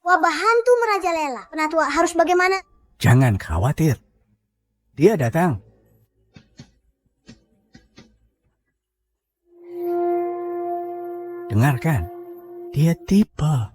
Wabah hantu merajalela. Penatua harus bagaimana? Jangan khawatir. Dia datang. Dengarkan. Dia tiba.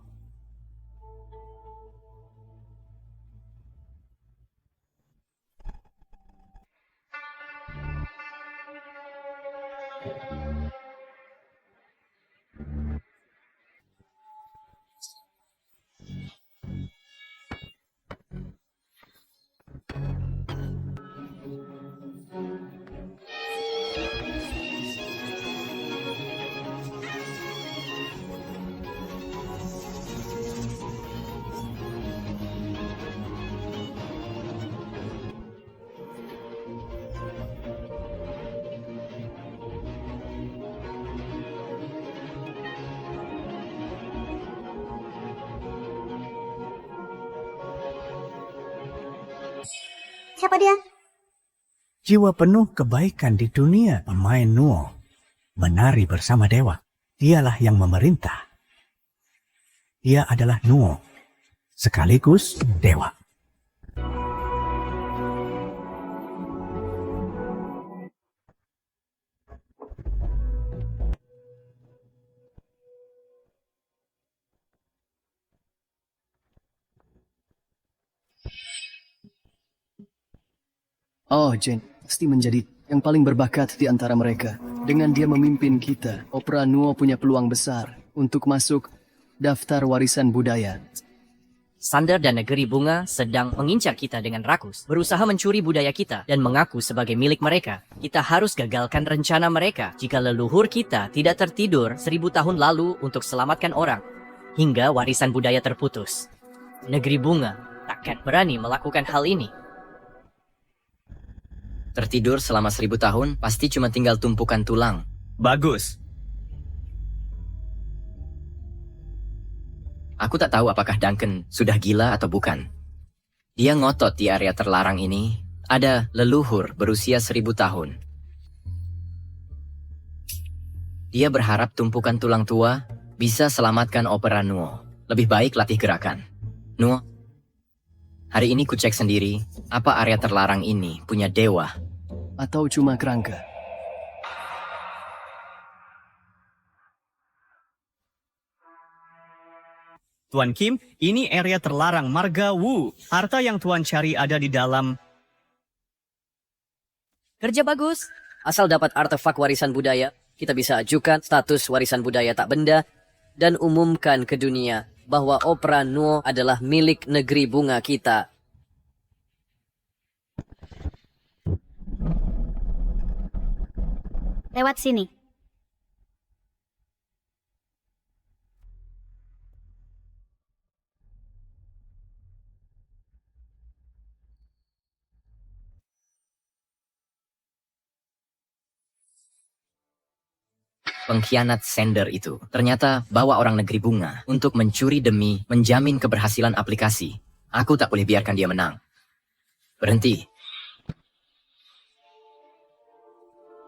Siapa dia? Jiwa penuh kebaikan di dunia pemain Nuo. Menari bersama dewa. Dialah yang memerintah. Dia adalah Nuo. Sekaligus dewa. Oh, Jane pasti menjadi yang paling berbakat di antara mereka. Dengan dia memimpin kita, Opera Nuo punya peluang besar untuk masuk daftar warisan budaya. Sander dan Negeri Bunga sedang mengincar kita dengan rakus, berusaha mencuri budaya kita dan mengaku sebagai milik mereka. Kita harus gagalkan rencana mereka jika leluhur kita tidak tertidur 1000 tahun lalu untuk selamatkan orang, hingga warisan budaya terputus. Negeri Bunga takkan berani melakukan hal ini. Tertidur selama 1000 tahun, pasti cuma tinggal tumpukan tulang. Bagus. Aku tak tahu apakah Duncan sudah gila atau bukan. Dia ngotot di area terlarang ini. Ada leluhur berusia 1000 tahun. Dia berharap tumpukan tulang tua bisa selamatkan Opera Nuo. Lebih baik latih gerakan. Nuo, hari ini ku cek sendiri, apa area terlarang ini punya dewa? Atau cuma kerangka? Tuan Kim, ini area terlarang Marga Wu. Harta yang Tuan cari ada di dalam. Kerja bagus. Asal dapat artefak warisan budaya, kita bisa ajukan status warisan budaya tak benda dan umumkan ke dunia bahwa Opera Nuo adalah milik Negeri Bunga kita. Lewat sini. Pengkhianat Sander itu ternyata bawa orang Negeri Bunga untuk mencuri demi menjamin keberhasilan aplikasi. Aku tak boleh biarkan dia menang. Berhenti.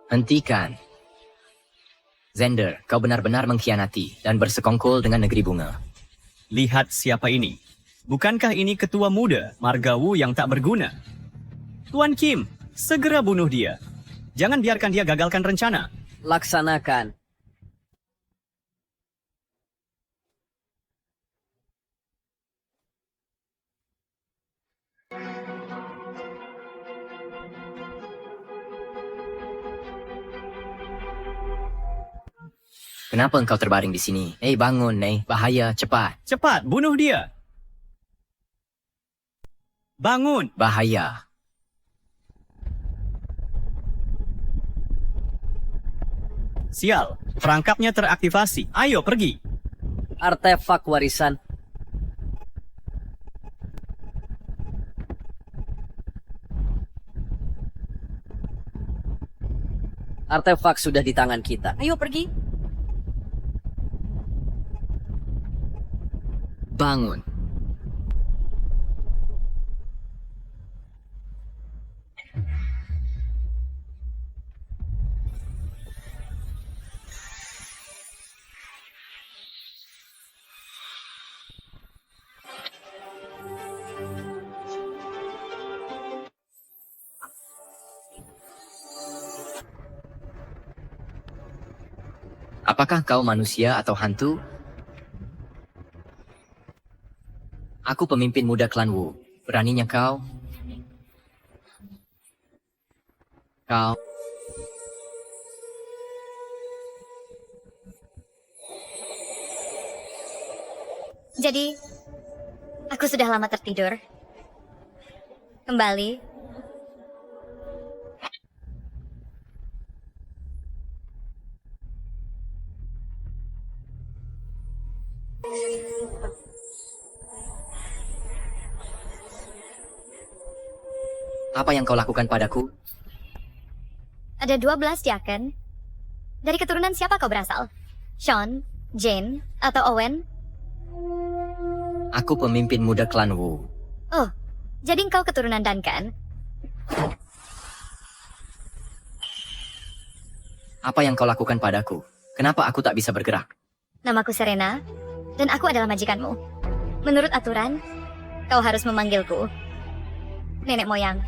Hentikan. Sander, kau benar-benar mengkhianati dan bersekongkol dengan Negeri Bunga. Lihat siapa ini. Bukankah ini ketua muda Marga Wu yang tak berguna? Tuan Kim, segera bunuh dia. Jangan biarkan dia gagalkan rencana. Laksanakan. Kenapa engkau terbaring di sini? Bangun, bahaya, cepat. Cepat, bunuh dia. Bangun. Bahaya. Sial, perangkapnya teraktivasi. Ayo pergi. Artefak warisan. Artefak sudah di tangan kita. Ayo pergi. Bangun. Apakah kau manusia atau hantu? Aku pemimpin muda klan Wu. Beraninya kau? Kau... Jadi, aku sudah lama tertidur. Kembali. Apa yang kau lakukan padaku? Ada 12 Jaken. Dari keturunan siapa kau berasal? Sean, Jane, atau Owen? Aku pemimpin muda klan Wu. Oh, jadi engkau keturunan Duncan? Apa yang kau lakukan padaku? Kenapa aku tak bisa bergerak? Namaku Serena, dan aku adalah majikanmu. Menurut aturan, kau harus memanggilku nenek moyang.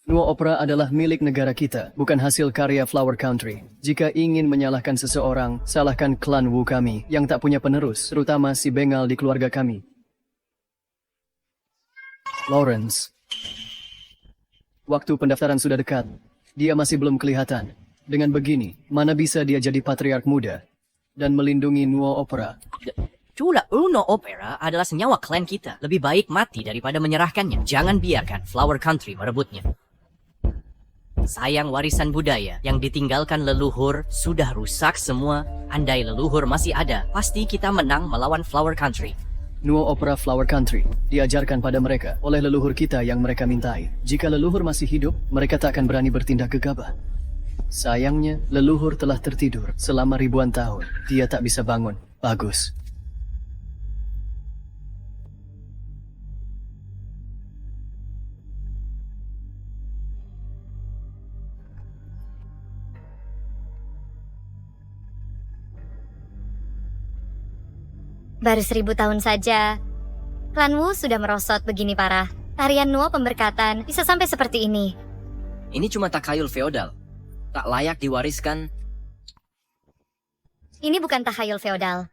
Nuo Opera adalah milik negara kita, bukan hasil karya Flower Country. Jika ingin menyalahkan seseorang, salahkan klan Wu kami yang tak punya penerus, terutama si Bengal di keluarga kami. Lawrence. Waktu pendaftaran sudah dekat. Dia masih belum kelihatan. Dengan begini, mana bisa dia jadi patriark muda dan melindungi Nuo Opera? Chula Uno Opera adalah senyawa klan kita. Lebih baik mati daripada menyerahkannya. Jangan biarkan Flower Country merebutnya. Sayang warisan budaya yang ditinggalkan leluhur sudah rusak semua. Andai leluhur masih ada, pasti kita menang melawan Flower Country. Nuo Opera Flower Country diajarkan pada mereka oleh leluhur kita yang mereka mintai. Jika leluhur masih hidup, mereka tak akan berani bertindak gegabah. Sayangnya, leluhur telah tertidur selama ribuan tahun. Dia tak bisa bangun. Bagus. Baru 1000 tahun saja, klan Wu sudah merosot begini parah. Tarian Nuo pemberkatan bisa sampai seperti ini. Ini cuma takhayul feodal. Tak layak diwariskan. Ini bukan tahayul feodal.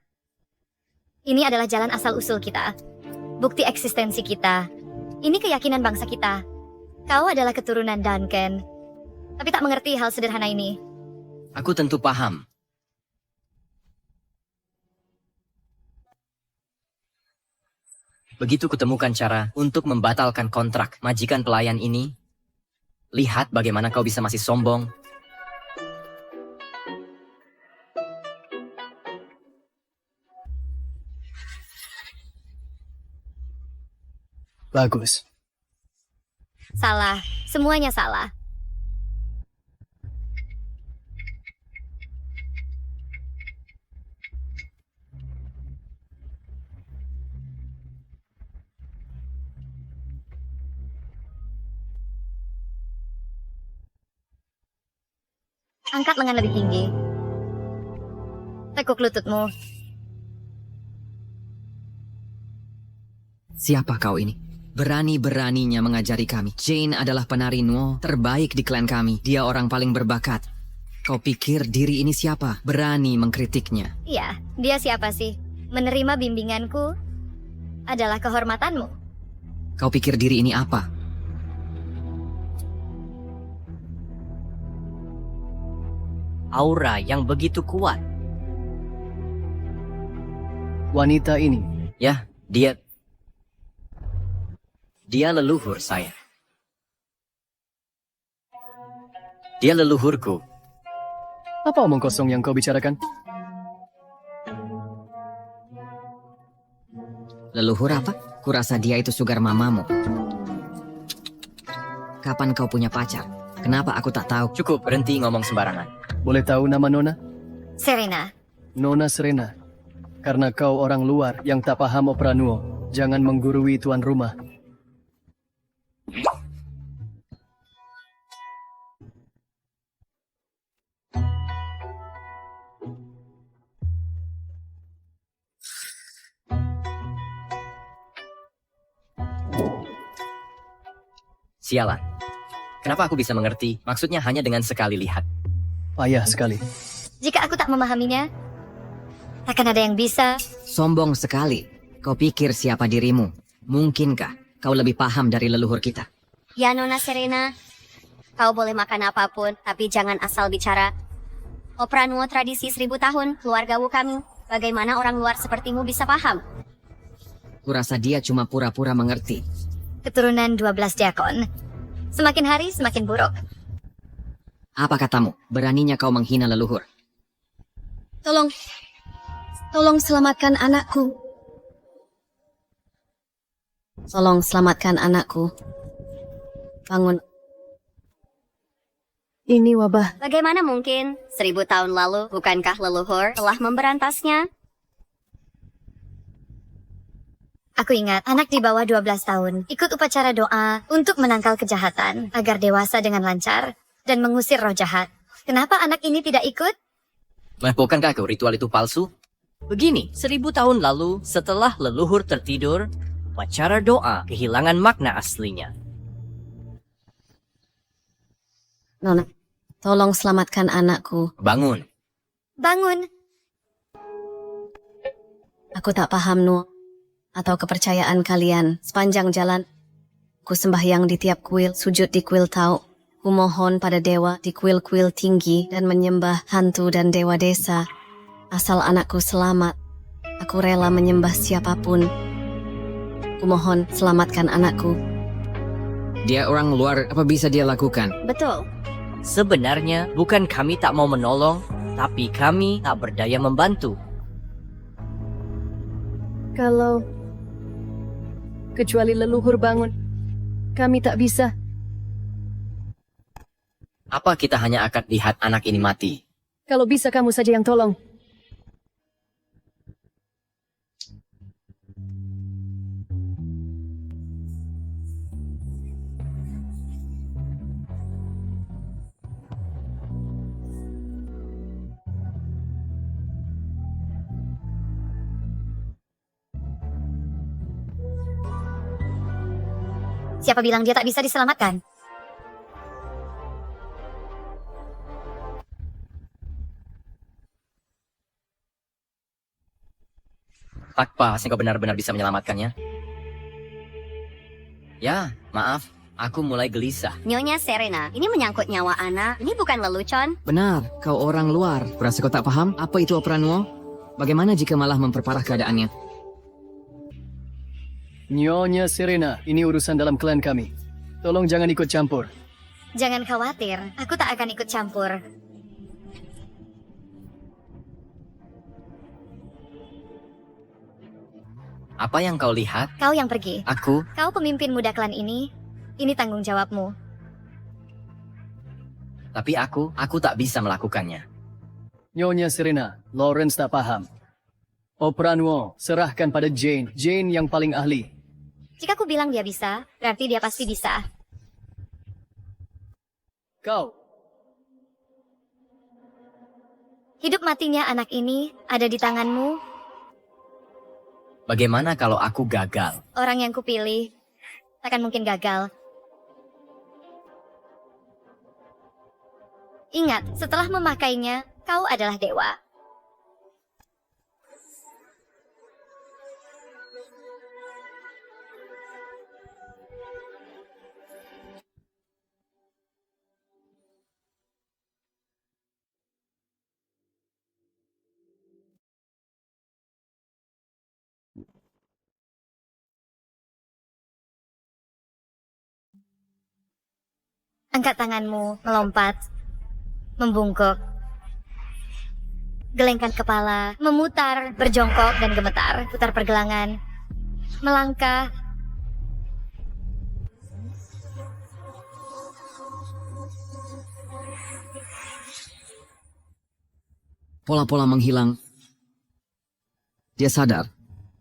Ini adalah jalan asal-usul kita. Bukti eksistensi kita. Ini keyakinan bangsa kita. Kau adalah keturunan Duncan, tapi tak mengerti hal sederhana ini. Aku tentu paham. Begitu kutemukan cara untuk membatalkan kontrak majikan pelayan ini, lihat bagaimana kau bisa masih sombong. Bagus. Salah, semuanya salah. Angkat lengan lebih tinggi. Tekuk lututmu. Siapa kau ini? Berani-beraninya mengajari kami. Jane adalah penari Nuo terbaik di klan kami. Dia orang paling berbakat. Kau pikir diri ini siapa? Berani mengkritiknya. Iya, dia siapa sih? Menerima bimbinganku adalah kehormatanmu. Kau pikir diri ini apa? Aura yang begitu kuat. Wanita ini, Ya, dia leluhur saya. Dia leluhurku. apa omong kosong yang kau bicarakan? Leluhur apa? Kurasa dia itu sugar mamamu. Kapan kau punya pacar? Kenapa aku tak tahu? Cukup, berhenti ngomong sembarangan. Boleh tahu nama Nona? Serena. Nona Serena. Karena kau orang luar yang tak paham opera Nuo, jangan menggurui tuan rumah. Sialan. Kenapa aku bisa mengerti? Maksudnya hanya dengan sekali lihat. Payah sekali. Jika aku tak memahaminya, takkan ada yang bisa. Sombong sekali. Kau pikir siapa dirimu? Mungkinkah kau lebih paham dari leluhur kita? Ya Nona Serena, kau boleh makan apapun, tapi jangan asal bicara. Opera Nuo tradisi 1000 tahun, keluargamu kami. Bagaimana orang luar sepertimu bisa paham? Kurasa dia cuma pura-pura mengerti. Keturunan 12 diakon. Semakin hari semakin buruk. Apa katamu? Beraninya kau menghina leluhur. Tolong selamatkan anakku. Tolong selamatkan anakku. Bangun. Ini wabah. Bagaimana mungkin? 1000 tahun lalu, bukankah leluhur telah memberantasnya? Aku ingat, anak di bawah 12 tahun ikut upacara doa untuk menangkal kejahatan agar dewasa dengan lancar dan mengusir roh jahat. Kenapa anak ini tidak ikut? Bukankah kau ritual itu palsu? Begini, 1000 tahun lalu, setelah leluhur tertidur, upacara doa kehilangan makna aslinya. Nona, tolong selamatkan anakku. Bangun. Bangun! Aku tak paham, Nuo, atau kepercayaan kalian. Sepanjang jalan, ku sembahyang di tiap kuil, sujud di kuil Tau. Ku mohon pada dewa di kuil-kuil tinggi dan menyembah hantu dan dewa desa. Asal anakku selamat, aku rela menyembah siapapun. Ku mohon selamatkan anakku. Dia orang luar, apa bisa dia lakukan? Betul. Sebenarnya, bukan kami tak mau menolong, tapi kami tak berdaya membantu. Kalau kecuali leluhur bangun, kami tak bisa. Apa kita hanya akan lihat anak ini mati? Kalau bisa kamu saja yang tolong. Siapa bilang dia tak bisa diselamatkan? Tak pas engkau benar-benar bisa menyelamatkannya. Ya, maaf. Aku mulai gelisah. Nyonya Serena, ini menyangkut nyawa anak. Ini bukan lelucon. Benar, kau orang luar. Kurasa kau tak paham apa itu opera Nuo? Bagaimana jika malah memperparah keadaannya? Nyonya Serena, ini urusan dalam klan kami. Tolong jangan ikut campur. Jangan khawatir, aku tak akan ikut campur. Apa yang kau lihat? Kau yang pergi. Aku? Kau pemimpin muda klan ini. Ini tanggung jawabmu. Tapi aku tak bisa melakukannya. Nyonya Serena, Lawrence tak paham. Opera Nuo, serahkan pada Jane. Jane yang paling ahli. Jika aku bilang dia bisa, berarti dia pasti bisa. Kau, Hidup matinya anak ini ada di tanganmu. Bagaimana kalau aku gagal? Orang yang kupilih takkan mungkin gagal. Ingat, setelah memakainya, kau adalah dewa. Angkat tanganmu, melompat, membungkuk, gelengkan kepala, memutar, berjongkok dan gemetar, putar pergelangan, melangkah. Pola-pola menghilang. Dia sadar.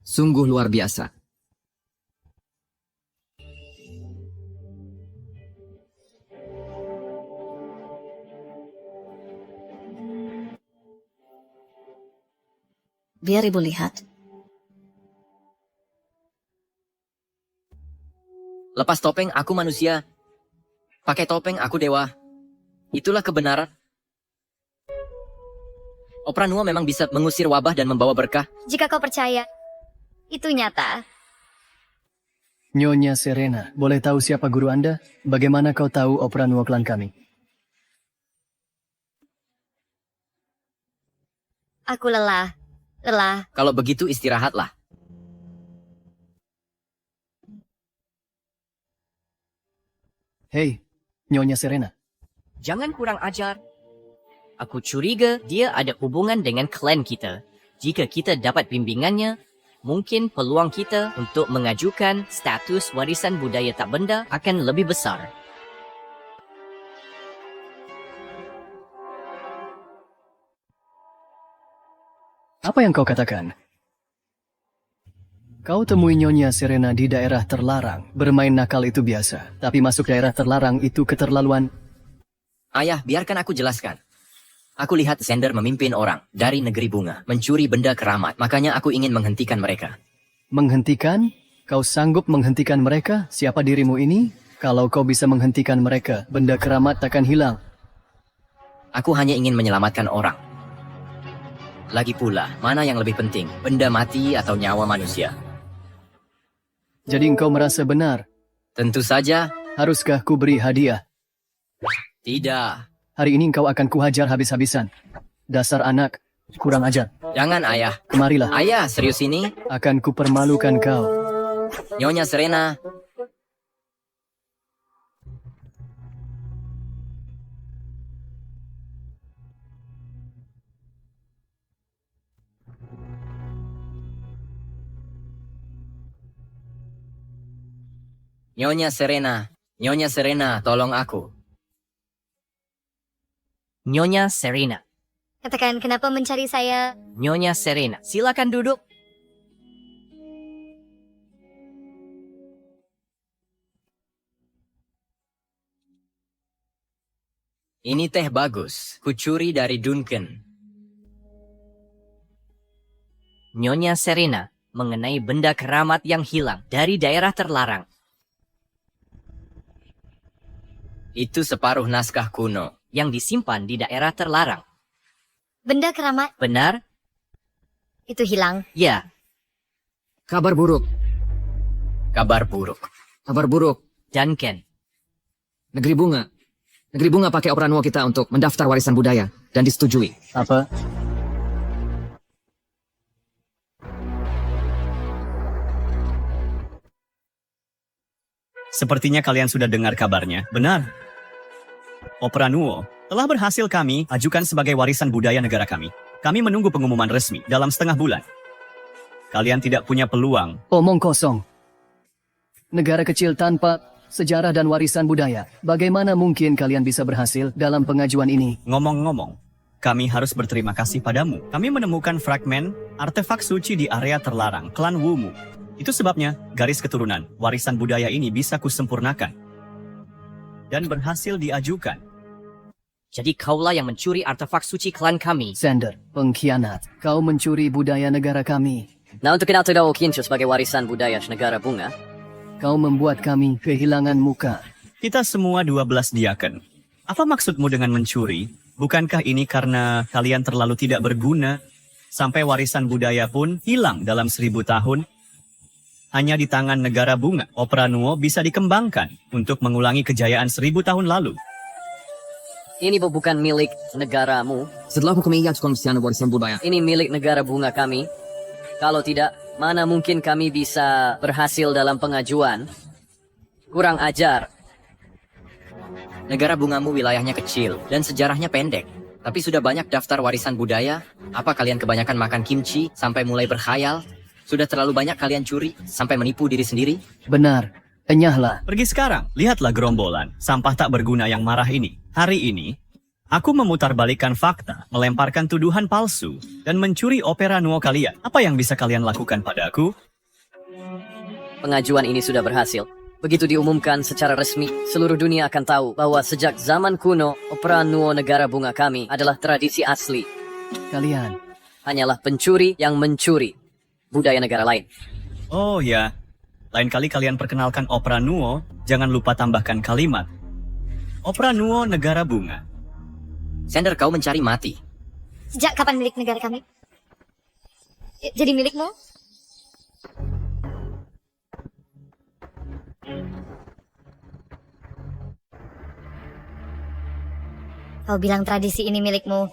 Sungguh luar biasa. Biar ibu lihat. Lepas topeng, aku manusia. Pakai topeng aku dewa. Itulah kebenaran. Opera Nuo memang bisa mengusir wabah dan membawa berkah. Jika kau percaya, itu nyata. Nyonya Serena, boleh tahu siapa guru Anda? Bagaimana kau tahu Opera Nuo klan kami? Aku lelah. Lelah. Kalau begitu istirahatlah. Hei, Nyonya Serena. Jangan kurang ajar. Aku curiga dia ada hubungan dengan klan kita. Jika kita dapat bimbingannya, mungkin peluang kita untuk mengajukan status warisan budaya tak benda akan lebih besar. Apa yang kau katakan? Kau temui Nyonya Serena di daerah terlarang. Bermain nakal itu biasa, tapi masuk daerah terlarang itu keterlaluan. Ayah, biarkan aku jelaskan. Aku lihat Xander memimpin orang dari negeri bunga, mencuri benda keramat. Makanya aku ingin menghentikan mereka. Menghentikan? Kau sanggup menghentikan mereka? Siapa dirimu ini? Kalau kau bisa menghentikan mereka, benda keramat takkan hilang. Aku hanya ingin menyelamatkan orang. Lagi pula, mana yang lebih penting, benda mati atau nyawa manusia? Jadi engkau merasa benar? Tentu saja, Haruskah ku beri hadiah? tidak. Hari ini engkau akan kuhajar habis-habisan. Dasar anak, kurang ajar. Jangan ayah. Kemarilah, Ayah, serius ini? akan kupermalukan kau. Nyonya Serena. Nyonya Serena. Nyonya Serena, tolong aku. Nyonya Serena. Katakan, kenapa mencari saya? Nyonya Serena, silakan duduk. Ini teh bagus. Kucuri dari Duncan. Nyonya Serena, mengenai benda keramat yang hilang dari daerah terlarang. Itu separuh naskah kuno. Yang disimpan di daerah terlarang. Benda keramat Benar? itu hilang. Ya. Kabar buruk. Kabar buruk. Kabar buruk. Duncan. Negeri Bunga. Negeri Bunga pakai Opera Nuo kita untuk mendaftar warisan budaya dan disetujui. Apa? Sepertinya kalian sudah dengar kabarnya. Benar. Opera Nuo telah berhasil kami ajukan sebagai warisan budaya negara kami. Kami menunggu pengumuman resmi dalam setengah bulan. Kalian tidak punya peluang. Omong kosong. Negara kecil tanpa sejarah dan warisan budaya. Bagaimana mungkin kalian bisa berhasil dalam pengajuan ini? Ngomong-ngomong, kami harus berterima kasih padamu. Kami menemukan fragmen artefak suci di area terlarang klan Wumu. Itu sebabnya garis keturunan warisan budaya ini bisa kusempurnakan dan berhasil diajukan. Jadi kaulah yang mencuri artefak suci klan kami. Xander, pengkhianat. Kau mencuri budaya negara kami. Nah, untuk kita tahu Kincu sebagai warisan budaya negara bunga. Kau membuat kami kehilangan muka. Kita semua 12 diaken. Apa maksudmu dengan mencuri? Bukankah ini karena kalian terlalu tidak berguna? Sampai warisan budaya pun hilang dalam 1000 tahun? Hanya di tangan negara bunga, Opera Nuo bisa dikembangkan untuk mengulangi kejayaan 1000 tahun lalu. Ini bukan milik negaramu. Setelah hukum ini ajukan warisan budaya. Ini milik negara bunga kami. Kalau tidak, mana mungkin kami bisa berhasil dalam pengajuan? Kurang ajar. Negara bungamu wilayahnya kecil dan sejarahnya pendek. Tapi sudah banyak daftar warisan budaya. Apa kalian kebanyakan makan kimchi sampai mulai berkhayal? Sudah terlalu banyak kalian curi sampai menipu diri sendiri? Benar, enyahlah. Pergi sekarang, lihatlah gerombolan sampah tak berguna yang marah ini. Hari ini, aku memutarbalikkan fakta, melemparkan tuduhan palsu, dan mencuri Opera Nuo kalian. Apa yang bisa kalian lakukan padaku? Pengajuan ini sudah berhasil. Begitu diumumkan secara resmi, seluruh dunia akan tahu bahwa sejak zaman kuno, Opera Nuo negara bunga kami adalah tradisi asli. Kalian, Hanyalah pencuri yang mencuri budaya negara lain. Oh ya, lain kali kalian perkenalkan Opera Nuo, jangan lupa tambahkan kalimat. Opera Nuo Negara Bunga. Sander, kau mencari mati. Sejak kapan milik negara kami? Jadi milikmu? Kau bilang tradisi ini milikmu.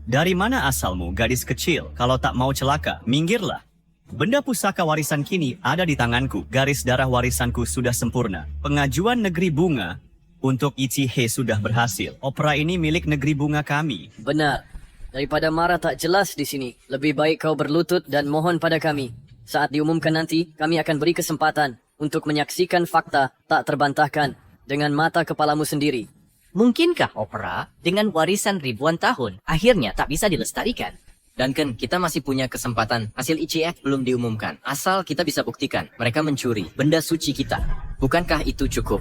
Dari mana asalmu, gadis kecil? Kalau tak mau celaka, minggirlah. Benda pusaka warisan kini ada di tanganku. Garis darah warisanku sudah sempurna. Pengajuan negeri bunga untuk Ichihe sudah berhasil. Opera ini milik negeri bunga kami. Benar. Daripada marah tak jelas di sini, lebih baik kau berlutut dan mohon pada kami. Saat diumumkan nanti, kami akan beri kesempatan untuk menyaksikan fakta tak terbantahkan dengan mata kepalamu sendiri. Mungkinkah opera dengan warisan ribuan tahun akhirnya tak bisa dilestarikan? Duncan, kita masih punya kesempatan. Hasil ICF belum diumumkan. Asal kita bisa buktikan mereka mencuri benda suci kita. Bukankah itu cukup?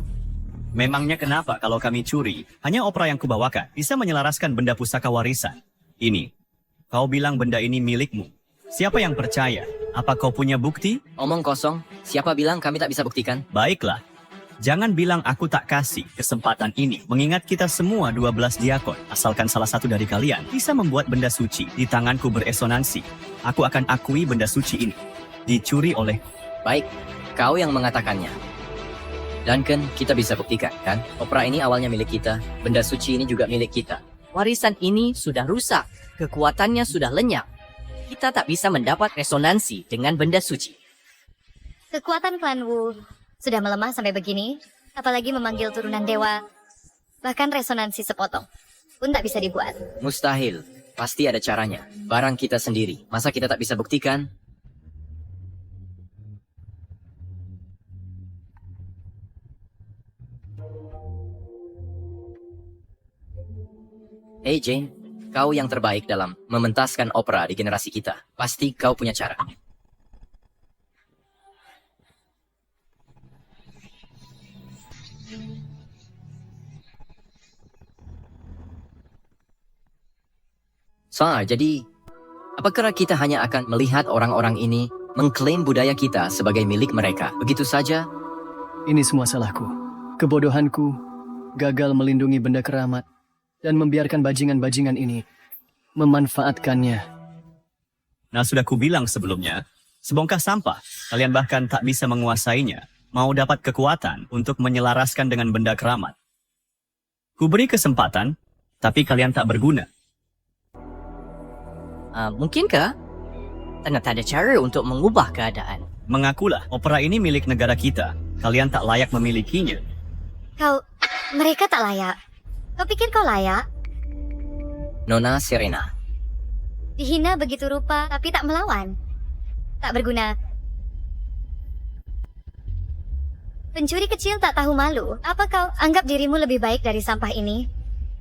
Memangnya kenapa kalau kami curi? Hanya opera yang kubawakan bisa menyelaraskan benda pusaka warisan. Ini, kau bilang benda ini milikmu. Siapa yang percaya? Apa kau punya bukti? Omong kosong, siapa bilang kami tak bisa buktikan? Baiklah. Jangan bilang aku tak kasih kesempatan ini. Mengingat kita semua 12 diakon. Asalkan salah satu dari kalian bisa membuat benda suci di tanganku beresonansi. Aku akan akui benda suci ini dicuri oleh... Baik, kau yang mengatakannya. Duncan, kita bisa buktikan, kan? Opera ini awalnya milik kita, benda suci ini juga milik kita. Warisan ini sudah rusak, kekuatannya sudah lenyap. Kita tak bisa mendapat resonansi dengan benda suci. Kekuatan klan Wu sudah melemah sampai begini, apalagi memanggil turunan dewa. Bahkan resonansi sepotong pun tak bisa dibuat. Mustahil, pasti ada caranya. Barang kita sendiri, masa kita tak bisa buktikan? Hey Jane, kau yang terbaik dalam mementaskan opera di generasi kita. Pasti kau punya cara. Jadi, apakah kita hanya akan melihat orang-orang ini mengklaim budaya kita sebagai milik mereka? Begitu saja? Ini semua salahku. Kebodohanku, gagal melindungi benda keramat, dan membiarkan bajingan-bajingan ini memanfaatkannya. Nah, sudah kubilang sebelumnya, sebongkah sampah, kalian bahkan tak bisa menguasainya. Mau dapat kekuatan untuk menyelaraskan dengan benda keramat. Kuberi kesempatan, tapi kalian tak berguna. Mungkinkah? Ternyata ada cara untuk mengubah keadaan. Mengakulah, opera ini milik negara kita. Kalian tak layak memilikinya. Mereka tak layak. Kau pikir kau layak? Nona Serena. Dihina begitu rupa, tapi tak melawan. Tak berguna. Pencuri kecil tak tahu malu. Apa kau anggap dirimu lebih baik dari sampah ini?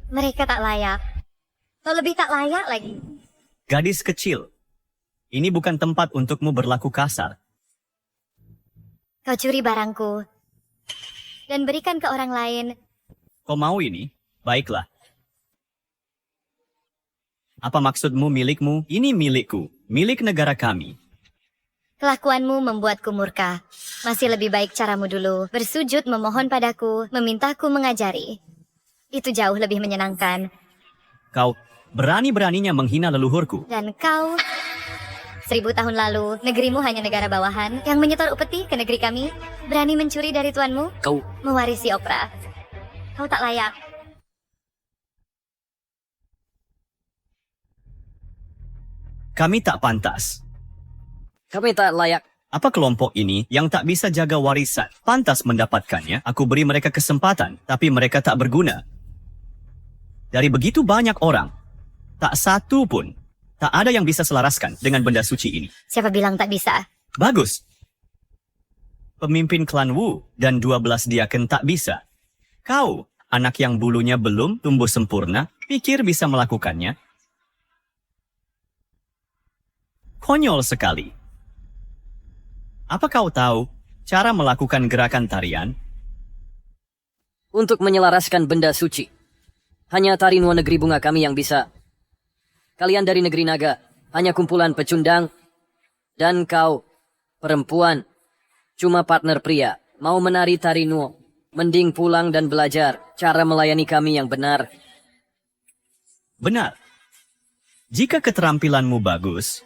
Mereka tak layak. Kau lebih tak layak lagi. Gadis kecil, ini bukan tempat untukmu berlaku kasar. Kau curi barangku dan berikan ke orang lain. Kau mau ini? Baiklah. Apa maksudmu milikmu? Ini milikku, milik negara kami. Kelakuanmu membuatku murka. Masih lebih baik caramu dulu. Bersujud memohon padaku, memintaku mengajari. Itu jauh lebih menyenangkan. Kau berani-beraninya menghina leluhurku. Dan kau, 1000 tahun lalu, negerimu hanya negara bawahan yang menyetor upeti ke negeri kami. Berani mencuri dari tuanmu? Kau Mewarisi opera. Kau tak layak. Kami tak pantas. Kami tak layak. Apa kelompok ini yang tak bisa jaga warisan pantas mendapatkannya? Aku beri mereka kesempatan, tapi mereka tak berguna. Dari begitu banyak orang, tak satu pun, tak ada yang bisa selaraskan dengan benda suci ini. Siapa bilang tak bisa? Bagus. Pemimpin klan Wu dan 12 diaken tak bisa. Kau, anak yang bulunya belum tumbuh sempurna, pikir bisa melakukannya? Konyol sekali. Apa kau tahu cara melakukan gerakan tarian? Untuk menyelaraskan benda suci, hanya tari Nuo Negeri Bunga kami yang bisa. Kalian dari negeri naga, hanya kumpulan pecundang. Dan kau, perempuan, cuma partner pria, mau menari tari Nuo. Mending pulang dan belajar cara melayani kami yang benar. Benar. Jika keterampilanmu bagus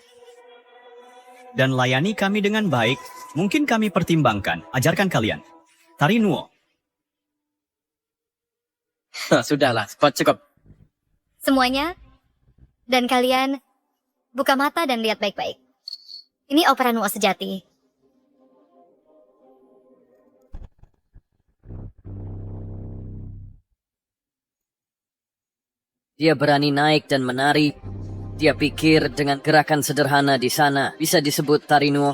dan layani kami dengan baik, mungkin kami pertimbangkan ajarkan kalian tari Nuo. Sudahlah, spot cukup. Semuanya, dan kalian buka mata dan lihat baik-baik. Ini opera Nuo sejati. Dia berani naik dan menari. Dia pikir dengan gerakan sederhana di sana bisa disebut tari Nuo.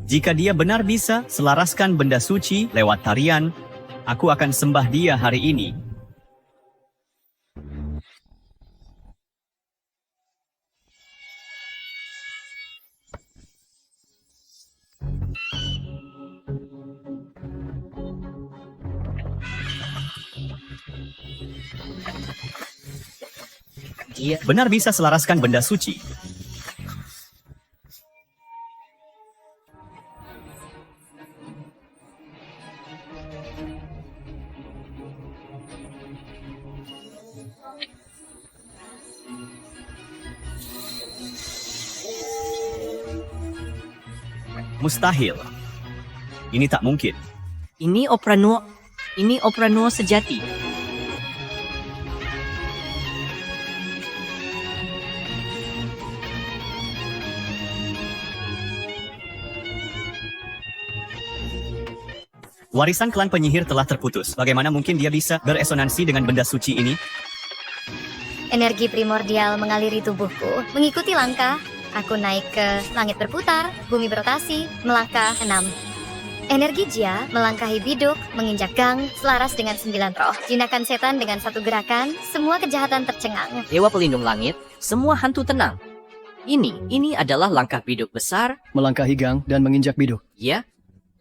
Jika dia benar bisa selaraskan benda suci lewat tarian, aku akan sembah dia hari ini. Dia Benar bisa selaraskan benda suci. Mustahil. Ini tak mungkin. Ini opera Nuo. Ini opera Nuo sejati. Warisan klan penyihir telah terputus. Bagaimana mungkin dia bisa beresonansi dengan benda suci ini? Energi primordial mengaliri tubuhku, mengikuti langkah. Aku naik ke langit berputar, bumi berotasi, melangkah 6. Energi Jia melangkahi biduk, menginjak gang, selaras dengan 9 roh. Jinakan setan dengan satu gerakan, semua kejahatan tercengang. Dewa pelindung langit, semua hantu tenang. Ini adalah langkah biduk besar. Melangkahi gang dan menginjak biduk. Ya,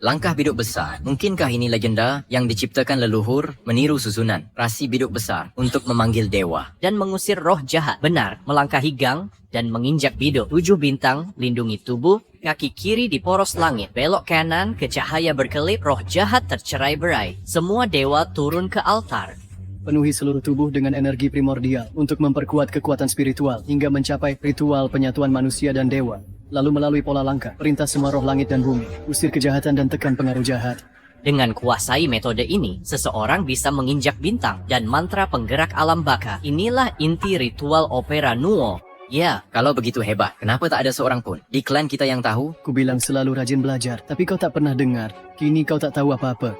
Langkah biduk besar. Mungkinkah ini legenda yang diciptakan leluhur meniru susunan rasi biduk besar untuk memanggil dewa? dan mengusir roh jahat. Benar, melangkahi gang dan menginjak biduk. 7 bintang, lindungi tubuh, kaki kiri di poros langit, belok kanan ke cahaya berkelip, roh jahat tercerai-berai. Semua dewa turun ke altar. Penuhi seluruh tubuh dengan energi primordial untuk memperkuat kekuatan spiritual hingga mencapai ritual penyatuan manusia dan dewa. Lalu melalui pola langkah, perintah semua roh langit dan bumi, usir kejahatan dan tekan pengaruh jahat. Dengan kuasai metode ini, seseorang bisa menginjak bintang dan mantra penggerak alam baka. Inilah inti ritual opera Nuo. Ya, Kalau begitu hebat, kenapa tak ada seorang pun di klan kita yang tahu? Ku bilang selalu rajin belajar, tapi kau tak pernah dengar. Kini kau tak tahu apa-apa.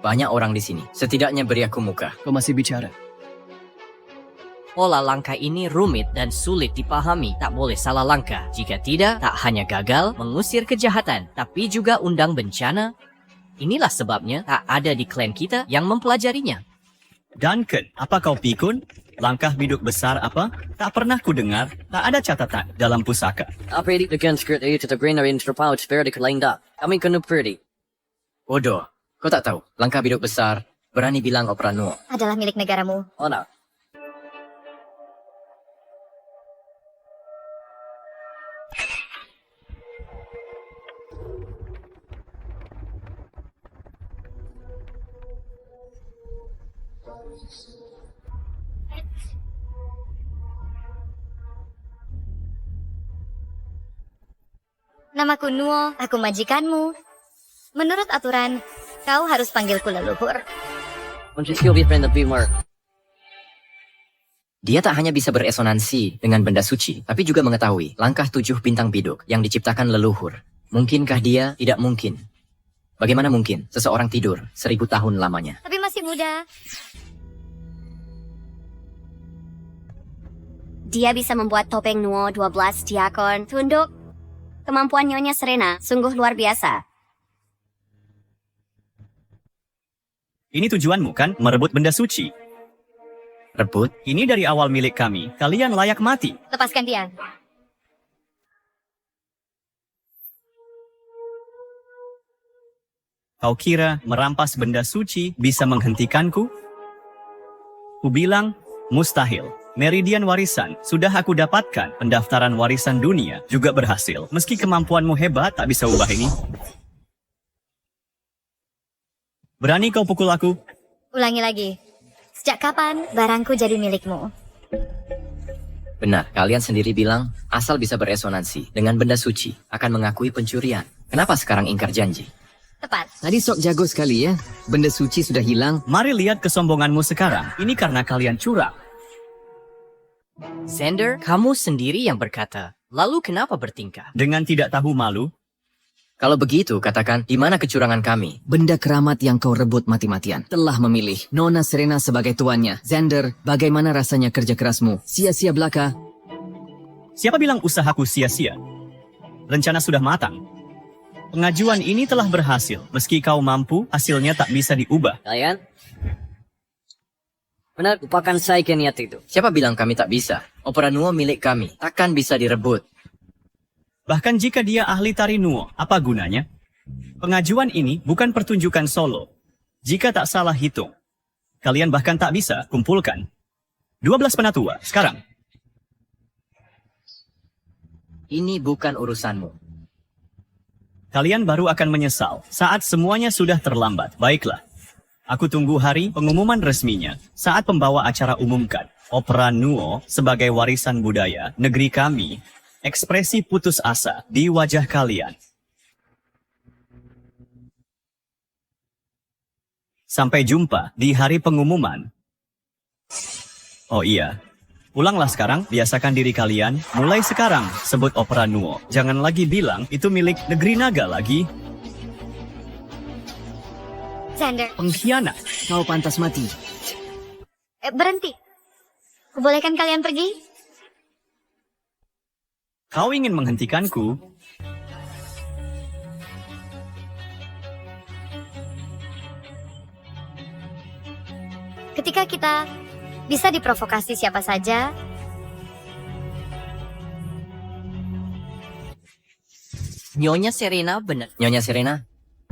Banyak orang di sini. Setidaknya beri aku muka. Kau masih bicara. pola langkah ini rumit dan sulit dipahami. Tak boleh salah langkah. Jika tidak, tak hanya gagal mengusir kejahatan, tapi juga undang bencana. Inilah sebabnya tak ada di klan kita yang mempelajarinya. Duncan, apa kau pikun? Langkah biduk besar apa? Tak pernah ku dengar. Tak ada catatan dalam pusaka. Apa yang diganskert itu tergrena interpaut seperti kelainda. Kami kena perdi. Bodoh. Kau tak tahu. Langkah biduk besar berani bilang opera Nuo. Adalah milik negaramu. Oh no. Namaku Nuo, aku majikanmu. Menurut aturan, kau harus panggilku leluhur. Dia tak hanya bisa beresonansi dengan benda suci, tapi juga mengetahui langkah 7 bintang biduk yang diciptakan leluhur. Mungkinkah dia? Tidak mungkin. Bagaimana mungkin seseorang tidur 1000 tahun lamanya? Tapi masih muda. Dia bisa membuat topeng Nuo 12 diakon. Tunduk. Kemampuan Nyonya Serena sungguh luar biasa. Ini tujuanmu kan? Merebut benda suci. Rebut? Ini dari awal milik kami. Kalian layak mati. Lepaskan dia. Kau kira merampas benda suci bisa menghentikanku? Ku bilang, mustahil. Meridian warisan sudah aku dapatkan. Pendaftaran warisan dunia juga berhasil. Meski kemampuanmu hebat, tak bisa ubah ini. Berani kau pukul aku? Ulangi lagi. Sejak kapan barangku jadi milikmu? Benar, kalian sendiri bilang asal bisa beresonansi dengan benda suci akan mengakui pencurian. Kenapa sekarang ingkar janji? Tepat. Tadi sok jago sekali ya. Benda suci sudah hilang. Mari lihat kesombonganmu sekarang. Ini karena kalian curang. Xander, kamu sendiri yang berkata. Lalu kenapa bertingkah? Dengan tidak tahu malu, Kalau begitu, katakan di mana kecurangan kami? Benda keramat yang kau rebut mati-matian telah memilih Nona Serena sebagai tuannya. Xander, bagaimana rasanya kerja kerasmu? Sia-sia belaka. siapa bilang usahaku sia-sia? Rencana sudah matang. Pengajuan ini telah berhasil. Meski kau mampu, hasilnya tak bisa diubah. Kalian? Benar, lupakan saya niat itu. Siapa bilang kami tak bisa? Opera Nuo milik kami, takkan bisa direbut. Bahkan jika dia ahli tari Nuo, apa gunanya? Pengajuan ini bukan pertunjukan solo. Jika tak salah hitung, kalian bahkan tak bisa kumpulkan 12 penatua sekarang. Ini bukan urusanmu. Kalian baru akan menyesal saat semuanya sudah terlambat. Baiklah, aku tunggu hari pengumuman resminya saat pembawa acara umumkan Opera Nuo sebagai warisan budaya negeri kami. Ekspresi putus asa di wajah kalian. Sampai jumpa di hari pengumuman. Oh iya, pulanglah sekarang, biasakan diri kalian. Mulai sekarang, sebut Opera Nuo. Jangan lagi bilang itu milik negeri naga lagi. Xander, Pengkhianat. Kau pantas mati. berhenti. Kubolehkan kalian pergi? Kau ingin menghentikanku? Ketika kita bisa diprovokasi siapa saja, Nyonya Serena benar. Nyonya Serena,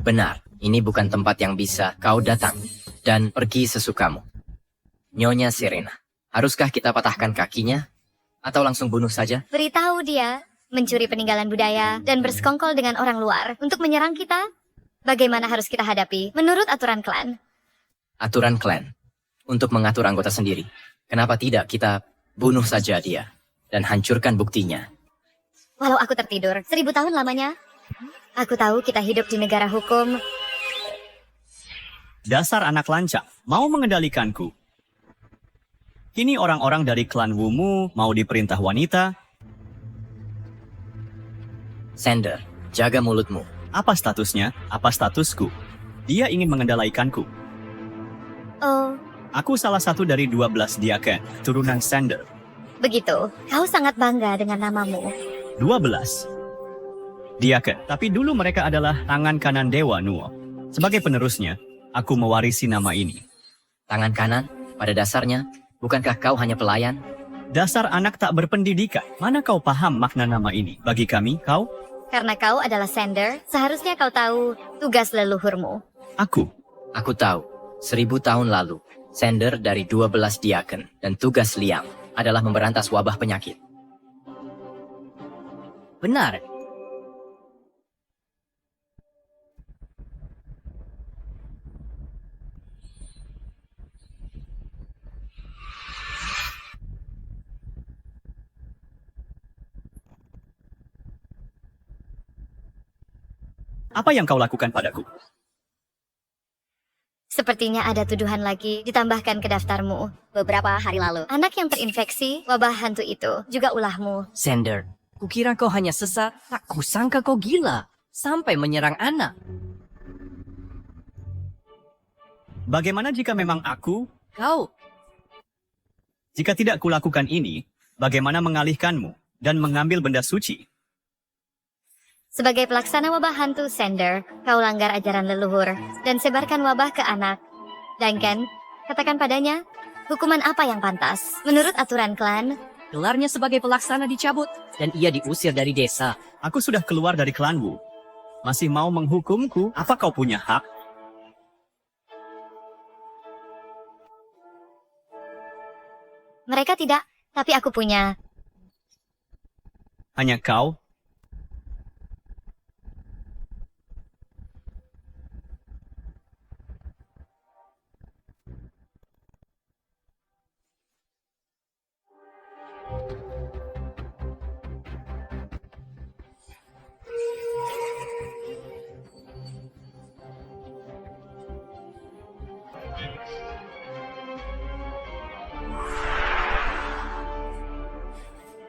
benar, ini bukan tempat yang bisa kau datang dan pergi sesukamu. Nyonya Serena, haruskah kita patahkan kakinya? Atau langsung bunuh saja? beritahu dia mencuri peninggalan budaya dan bersekongkol dengan orang luar untuk menyerang kita. Bagaimana harus kita hadapi menurut aturan klan? Aturan klan untuk mengatur anggota sendiri. Kenapa tidak kita bunuh saja dia dan hancurkan buktinya? Walau aku tertidur 1000 tahun lamanya, aku tahu kita hidup di negara hukum. Dasar anak lancang, mau mengendalikanku. Kini orang-orang dari klan Wumu mau diperintah wanita. Xander, jaga mulutmu. Apa statusnya? Apa statusku? Dia ingin mengendalikanku. Oh, Aku salah satu dari 12 diaken, turunan Xander. begitu. Kau sangat bangga dengan namamu. 12 diaken, tapi dulu mereka adalah tangan kanan Dewa Nuo. Sebagai penerusnya, aku mewarisi nama ini. Tangan kanan, pada dasarnya, bukankah kau hanya pelayan? Dasar anak tak berpendidikan. Mana kau paham makna nama ini? Bagi kami, kau, Karena kau adalah Xander, seharusnya kau tahu tugas leluhurmu. aku. Aku tahu, 1000 tahun lalu, Xander dari 12 diaken dan tugas Liang adalah memberantas wabah penyakit. Benar. Apa yang kau lakukan padaku? Sepertinya ada tuduhan lagi ditambahkan ke daftarmu. Beberapa hari lalu, Anak yang terinfeksi wabah hantu itu juga ulahmu. Xander, kukira kau hanya sesat. Tak kusangka kau gila. Sampai menyerang anak. Bagaimana jika memang aku, Kau, jika tidak kulakukan ini, bagaimana mengalihkanmu dan mengambil benda suci? Sebagai pelaksana wabah hantu Xander, kau langgar ajaran leluhur dan sebarkan wabah ke anak. Duncan, katakan padanya, hukuman apa yang pantas? Menurut aturan klan, gelarnya sebagai pelaksana dicabut. Dan ia diusir dari desa. Aku sudah keluar dari klanmu. Masih mau menghukumku? Apa kau punya hak? mereka tidak, tapi aku punya. Hanya kau?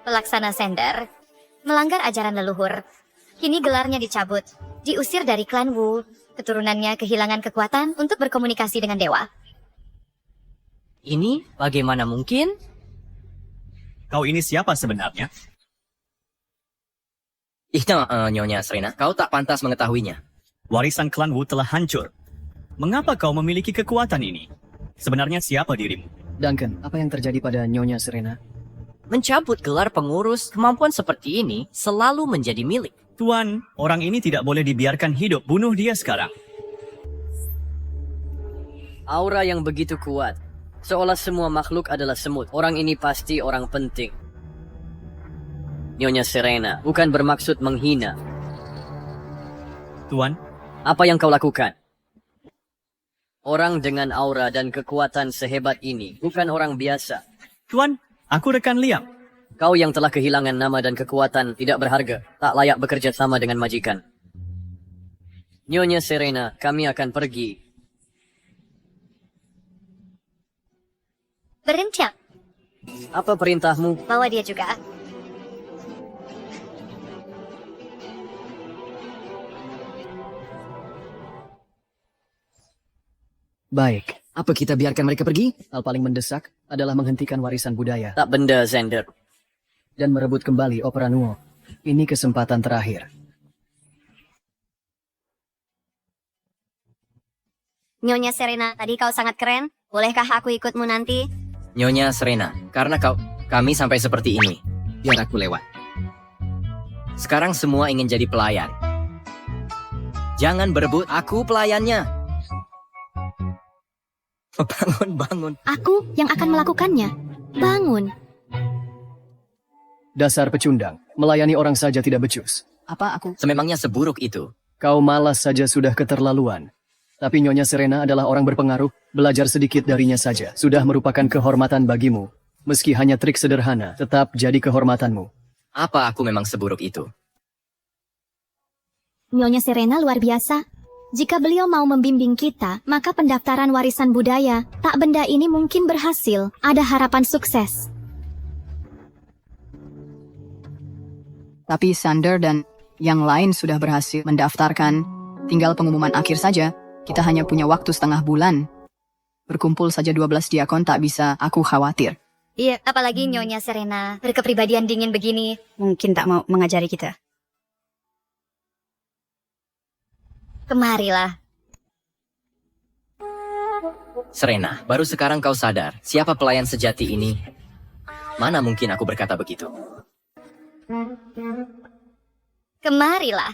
Pelaksana Sender melanggar ajaran leluhur. Kini gelarnya dicabut, diusir dari klan Wu. Keturunannya kehilangan kekuatan untuk berkomunikasi dengan dewa. Ini bagaimana mungkin? Kau ini siapa sebenarnya? Nyonya Serena, kau tak pantas mengetahuinya. Warisan klan Wu telah hancur. Mengapa kau memiliki kekuatan ini? Sebenarnya siapa dirimu? Duncan, apa yang terjadi pada Nyonya Serena? Mencabut gelar pengurus, kemampuan seperti ini selalu menjadi milik. Tuan, orang ini tidak boleh dibiarkan hidup. Bunuh dia sekarang. Aura yang begitu kuat. Seolah semua makhluk adalah semut. Orang ini pasti orang penting. Nyonya Serena, bukan bermaksud menghina. Tuan, Apa yang kau lakukan? Orang dengan aura dan kekuatan sehebat ini bukan orang biasa. Tuan, aku rekan Liam. Kau yang telah kehilangan nama dan kekuatan tidak berharga, tak layak bekerja sama dengan majikan. Nyonya Serena, kami akan pergi. Berhenti, Apa perintahmu? bawa dia juga. Baik, Apa kita biarkan mereka pergi? hal paling mendesak adalah menghentikan warisan budaya Tak benda, Zender. dan merebut kembali Opera Nuo. Ini kesempatan terakhir. Nyonya Serena, tadi kau sangat keren. Bolehkah aku ikutmu nanti? Nyonya Serena, karena kami sampai seperti ini. Biar aku lewat. Sekarang semua ingin jadi pelayan. Jangan berebut, aku pelayannya. Bangun. Aku yang akan melakukannya. Bangun. Dasar pecundang, melayani orang saja tidak becus. Apa aku? Sememangnya seburuk itu. Kau malas saja sudah keterlaluan. Tapi Nyonya Serena adalah orang berpengaruh, belajar sedikit darinya saja. Sudah merupakan kehormatan bagimu. Meski hanya trik sederhana, tetap jadi kehormatanmu. Apa aku memang seburuk itu? Nyonya Serena luar biasa. Jika beliau mau membimbing kita, maka pendaftaran warisan budaya, tak benda ini mungkin berhasil. Ada harapan sukses. Tapi Sander dan yang lain sudah berhasil mendaftarkan. Tinggal pengumuman akhir saja. Kita hanya punya waktu setengah bulan. Berkumpul saja 12 diakon tak bisa, aku khawatir. Iya, apalagi Nyonya Serena berkepribadian dingin begini. Mungkin tak mau mengajari kita. Kemarilah. Serena, baru sekarang kau sadar siapa pelayan sejati ini? Mana mungkin aku berkata begitu? Kemarilah.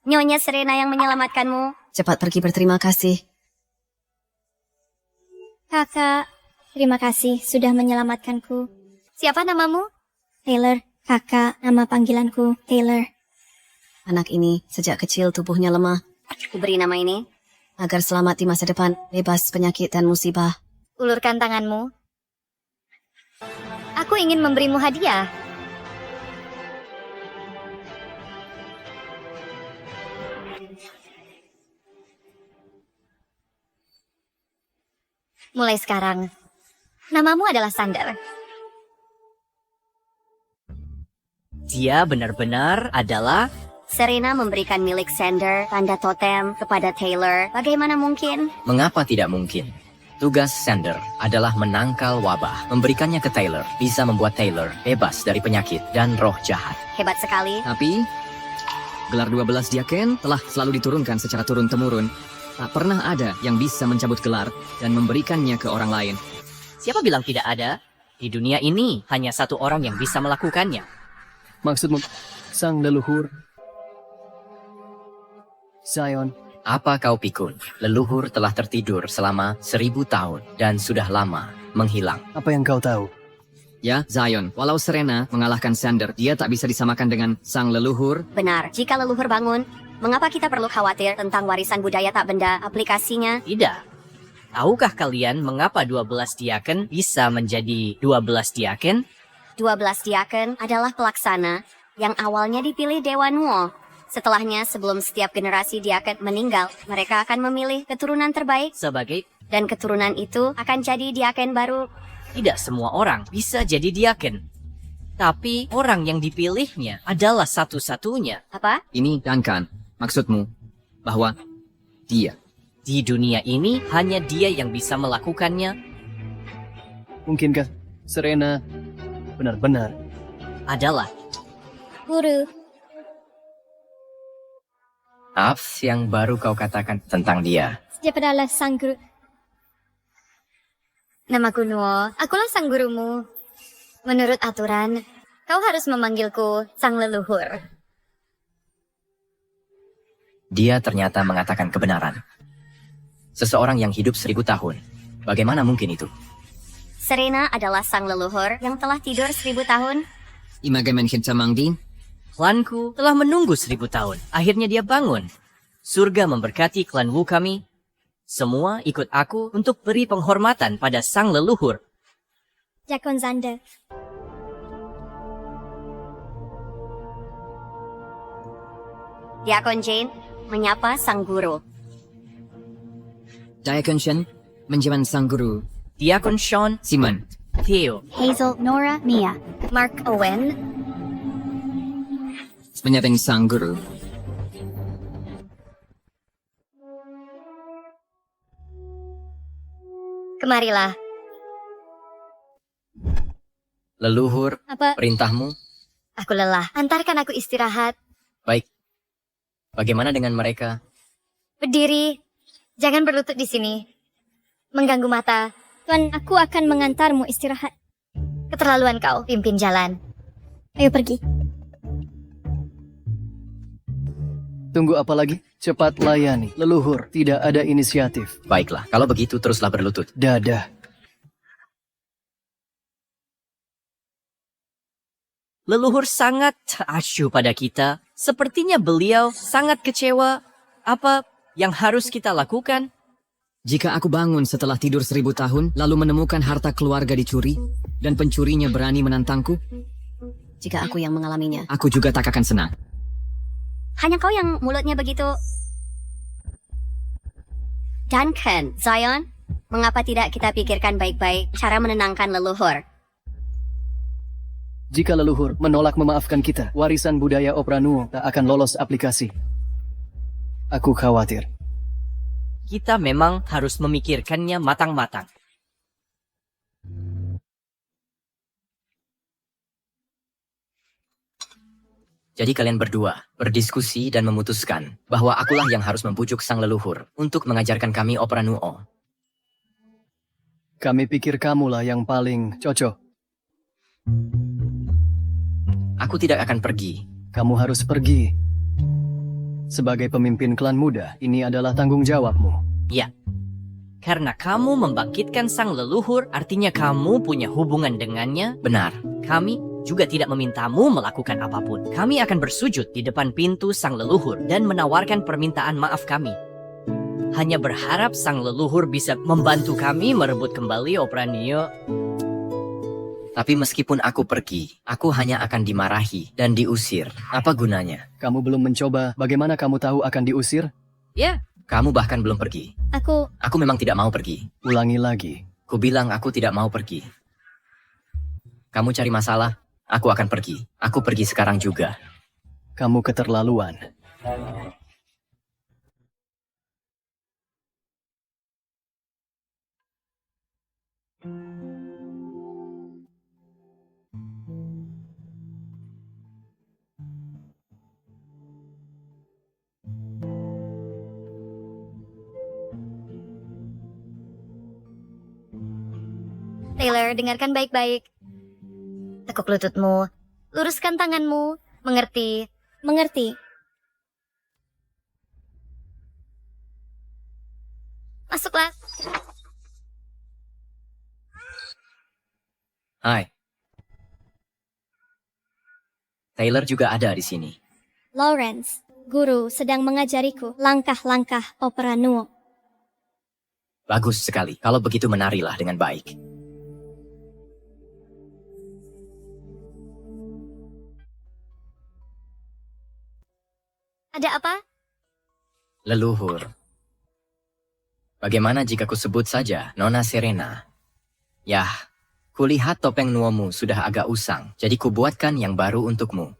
Nyonya Serena yang menyelamatkanmu. Cepat pergi, berterima kasih. Kakak, terima kasih sudah menyelamatkanku. Siapa namamu? Taylor. Kakak, nama panggilanku Taylor. Anak ini sejak kecil tubuhnya lemah. Kuberi nama ini. Agar selamat di masa depan, bebas penyakit dan musibah. Ulurkan tanganmu. Aku ingin memberimu hadiah. Mulai sekarang, namamu adalah Sander. Dia benar-benar adalah... Serena memberikan milik Sander, tanda totem, kepada Taylor. Bagaimana mungkin? Mengapa tidak mungkin? Tugas Sander adalah menangkal wabah. Memberikannya ke Taylor bisa membuat Taylor bebas dari penyakit dan roh jahat. Hebat sekali. Tapi, gelar 12 diaken telah selalu diturunkan secara turun-temurun. Tak pernah ada yang bisa mencabut gelar dan memberikannya ke orang lain. Siapa bilang tidak ada? Di dunia ini, hanya satu orang yang bisa melakukannya. Maksudmu, sang leluhur? Zion, Apa kau pikun? Leluhur telah tertidur selama 1000 tahun dan sudah lama menghilang. apa yang kau tahu? Ya, Zion, walau Serena mengalahkan Sander, dia tak bisa disamakan dengan sang leluhur. Benar, jika leluhur bangun, mengapa kita perlu khawatir tentang warisan budaya tak benda aplikasinya? Tidak. Tahukah kalian mengapa 12 diaken bisa menjadi 12 diaken? 12 diaken adalah pelaksana yang awalnya dipilih Dewa Nuo. Setelahnya, sebelum setiap generasi diaken meninggal, mereka akan memilih keturunan terbaik Sebagai dan keturunan itu akan jadi diaken baru. Tidak semua orang bisa jadi diaken. Tapi orang yang dipilihnya adalah satu-satunya. Apa? Ini Duncan. Maksudmu bahwa dia. Di dunia ini hanya dia yang bisa melakukannya. Mungkinkah Serena benar-benar Adalah Guru. Apa yang baru kau katakan tentang dia? Dia adalah sang guru. Namaku Nuo, akulah sang gurumu. Menurut aturan, kau harus memanggilku sang leluhur. Dia ternyata mengatakan kebenaran. Seseorang yang hidup 1000 tahun. Bagaimana mungkin itu? Serena adalah sang leluhur yang telah tidur 1000 tahun. Imagamen Hinsamangdin. klanku telah menunggu 1000 tahun. Akhirnya dia bangun. Surga memberkati klan Wu kami. Semua ikut aku untuk beri penghormatan pada sang leluhur. Jakon Zander. Diakon Jane menyapa sang guru. Diakon Shen, menjaman sang guru. Diakon Sean, Simon. Theo, Hazel, Nora, Mia. Mark Owen, Menyamping sang guru. kemarilah. Leluhur, Apa? perintahmu? Aku lelah. Antarkan aku istirahat. Baik. Bagaimana dengan mereka? Berdiri. Jangan berlutut di sini. Mengganggu mata. Tuan, aku akan mengantarmu istirahat. Keterlaluan kau, pimpin jalan. Ayo pergi. Tunggu apa lagi? Cepat layani. Leluhur, tidak ada inisiatif. Baiklah, kalau begitu teruslah berlutut. Dadah. leluhur sangat asyuh pada kita. Sepertinya beliau sangat kecewa. Apa yang harus kita lakukan? Jika aku bangun setelah tidur 1000 tahun, lalu menemukan harta keluarga dicuri, dan pencurinya berani menantangku, Jika aku yang mengalaminya. aku juga tak akan senang. Hanya kau yang mulutnya begitu. Duncan, Zion, mengapa tidak kita pikirkan baik-baik cara menenangkan leluhur? Jika leluhur menolak memaafkan kita, warisan budaya Opera Nuo tak akan lolos aplikasi. Aku khawatir. Kita memang harus memikirkannya matang-matang. Jadi kalian berdua berdiskusi dan memutuskan bahwa akulah yang harus membujuk sang leluhur untuk mengajarkan kami Opera Nuo. Kami pikir kamulah yang paling cocok. Aku tidak akan pergi. Kamu harus pergi. Sebagai pemimpin klan muda, ini adalah tanggung jawabmu. Ya, karena kamu membangkitkan sang leluhur, artinya kamu punya hubungan dengannya. Benar. Kami juga tidak memintamu melakukan apapun. Kami akan bersujud di depan pintu sang leluhur dan menawarkan permintaan maaf kami. Hanya berharap sang leluhur bisa membantu kami merebut kembali Opera Nuo. Tapi meskipun aku pergi, aku hanya akan dimarahi dan diusir. Apa gunanya? Kamu belum mencoba, bagaimana kamu tahu akan diusir? Ya, Kamu bahkan belum pergi. Aku memang tidak mau pergi. Ulangi lagi. Ku bilang aku tidak mau pergi. Kamu cari masalah, aku akan pergi. Aku pergi sekarang juga. Kamu keterlaluan. Taylor, dengarkan baik-baik. Tekuk lututmu. Luruskan tanganmu. Mengerti? Mengerti. Masuklah. Hai. Taylor juga ada di sini. Lawrence, guru sedang mengajariku langkah-langkah Opera Nuo. Bagus sekali. Kalau begitu menarilah dengan baik. Ada apa? Leluhur. Bagaimana jika ku sebut saja Nona Serena? Yah, Kulihat topeng Nuomu sudah agak usang, jadi kubuatkan yang baru untukmu.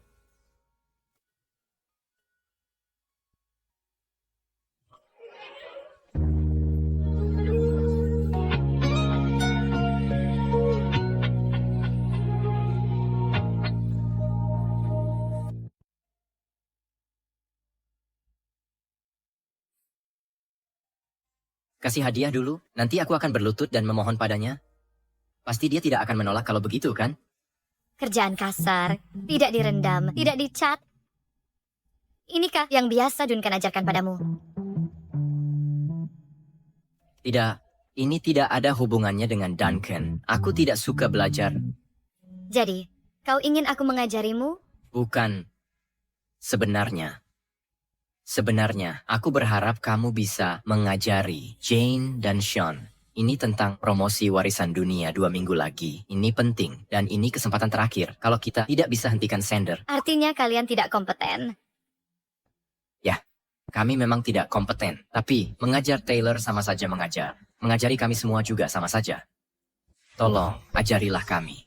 Kasih hadiah dulu, nanti aku akan berlutut dan memohon padanya. Pasti dia tidak akan menolak kalau begitu, kan? Kerjaan kasar, tidak direndam, tidak dicat. Inikah yang biasa Duncan ajarkan padamu? Tidak, ini tidak ada hubungannya dengan Duncan. Aku tidak suka belajar. Jadi, kau ingin aku mengajarimu? Bukan. Sebenarnya, aku berharap kamu bisa mengajari Jane dan Sean. Ini tentang promosi warisan dunia 2 minggu lagi. Ini penting, dan ini kesempatan terakhir. Kalau kita tidak bisa hentikan Sander, Artinya kalian tidak kompeten. kami memang tidak kompeten. Tapi, mengajar Taylor sama saja mengajar. Mengajari kami semua juga sama saja. Tolong, ajarilah kami.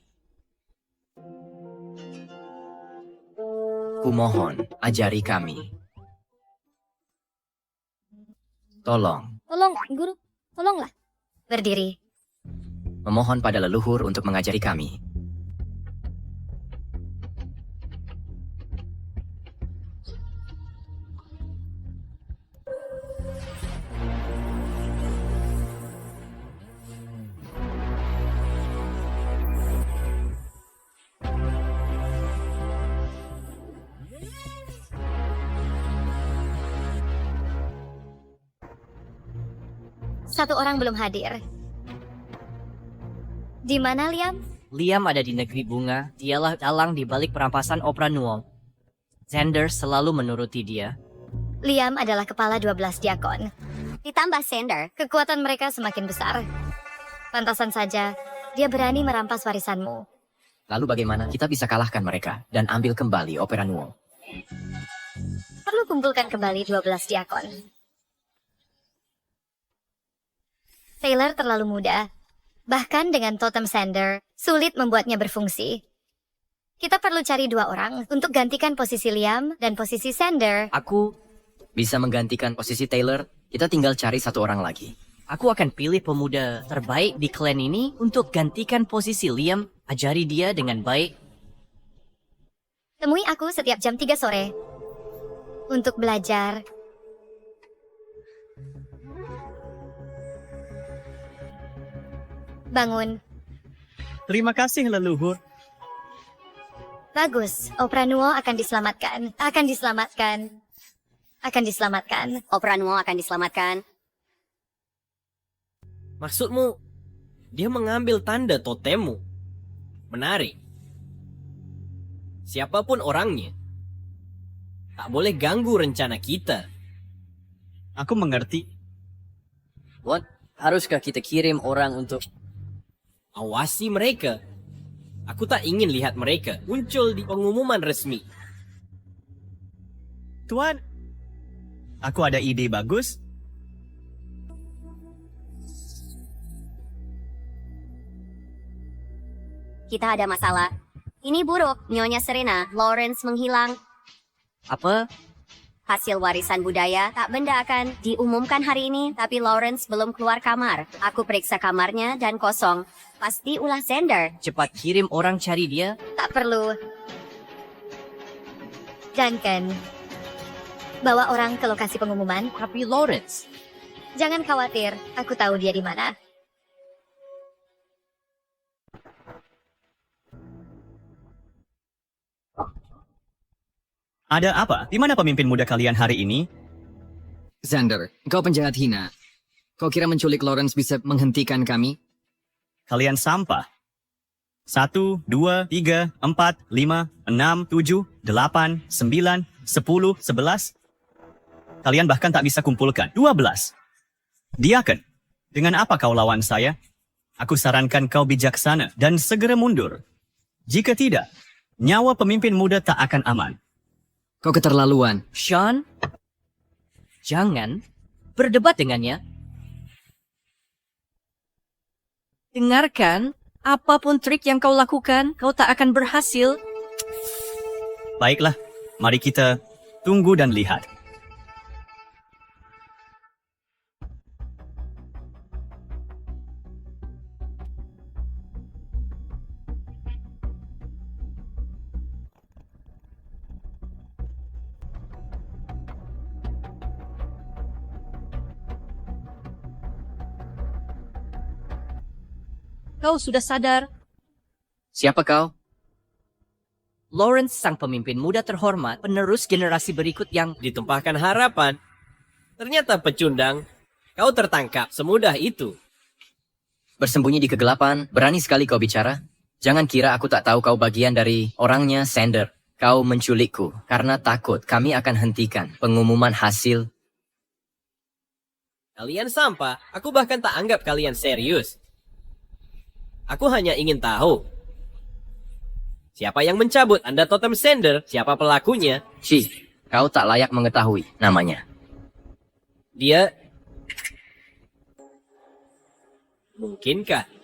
Kumohon, ajari kami. Tolong, Tolong, guru. Tolonglah. Berdiri. memohon pada leluhur untuk mengajari kami. Satu orang belum hadir. Di mana Liam? Liam ada di negeri bunga, dialah dalang di balik perampasan Opera Nuo. Xander selalu menuruti dia. Liam adalah kepala 12 diakon. Ditambah Sander. Kekuatan mereka semakin besar. Pantasan saja, dia berani merampas warisanmu. Lalu bagaimana kita bisa kalahkan mereka dan ambil kembali Opera Nuo? Perlu kumpulkan kembali 12 diakon. Taylor terlalu muda. Bahkan dengan totem Sander, sulit membuatnya berfungsi. Kita perlu cari 2 orang untuk gantikan posisi Liam dan posisi Sander. Aku Bisa menggantikan posisi Taylor, kita tinggal cari 1 orang lagi. akan pilih pemuda terbaik di klan ini untuk gantikan posisi Liam. Ajari dia dengan baik. Temui aku setiap jam 3 sore. Untuk belajar. Bangun. Terima kasih leluhur. Bagus, Opera Nuo akan diselamatkan. Akan diselamatkan. Akan diselamatkan. Opera Nuo akan diselamatkan. Maksudmu, dia mengambil tanda totemmu. Menarik. Siapapun orangnya, tak boleh ganggu rencana kita. Aku mengerti. What? Haruskah kita kirim orang untuk awasi mereka? Aku tak ingin lihat mereka muncul di pengumuman resmi. Tuan, aku ada ide bagus. Kita ada masalah. Ini buruk, Nyonya Serena. Lawrence menghilang. Apa? Hasil warisan budaya tak benda akan diumumkan hari ini, tapi Lawrence belum keluar kamar. Aku periksa kamarnya dan kosong. Pasti ulah Sander. Cepat kirim orang cari dia. Tak perlu. Duncan, bawa orang ke lokasi pengumuman. Tapi Lawrence, Jangan khawatir, aku tahu dia di mana. Ada apa? Di mana pemimpin muda kalian hari ini? Xander, kau penjahat hina. Kau kira menculik Lawrence bisa menghentikan kami? Kalian sampah. 1, 2, 3, 4, 5, 6, 7, 8, 9, 10, 11. Kalian bahkan tak bisa kumpulkan. 12. Diaken, dengan apa kau lawan saya? Aku sarankan kau bijaksana dan segera mundur. Jika tidak, nyawa pemimpin muda tak akan aman. Kau keterlaluan. Sean, jangan berdebat dengannya. Dengarkan Apapun trik yang kau lakukan, kau tak akan berhasil. Baiklah, mari kita tunggu dan lihat. Kau sudah sadar? Siapa kau? Lawrence, sang pemimpin muda terhormat, penerus generasi berikut yang Ditumpahkan harapan. Ternyata pecundang. Kau tertangkap semudah itu. Bersembunyi di kegelapan, berani sekali kau bicara. Jangan kira aku tak tahu kau bagian dari orangnya Sander. Kau menculikku karena takut kami akan hentikan pengumuman hasil. Kalian sampah. Aku bahkan tak anggap kalian serius. Aku hanya ingin tahu. Siapa yang mencabut Anda totem Sander? Siapa pelakunya? Shi, kau tak layak mengetahui namanya. Dia... Mungkinkah?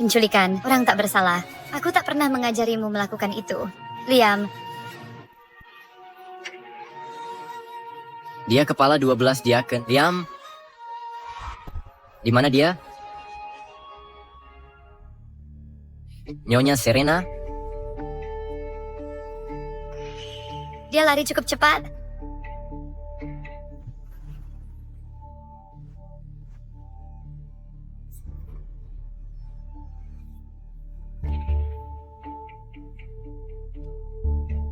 Penculikan, orang tak bersalah. Aku tak pernah mengajarimu melakukan itu. Liam, Dia kepala 12 diaken. Liam, di mana dia? Nyonya Serena? dia lari cukup cepat.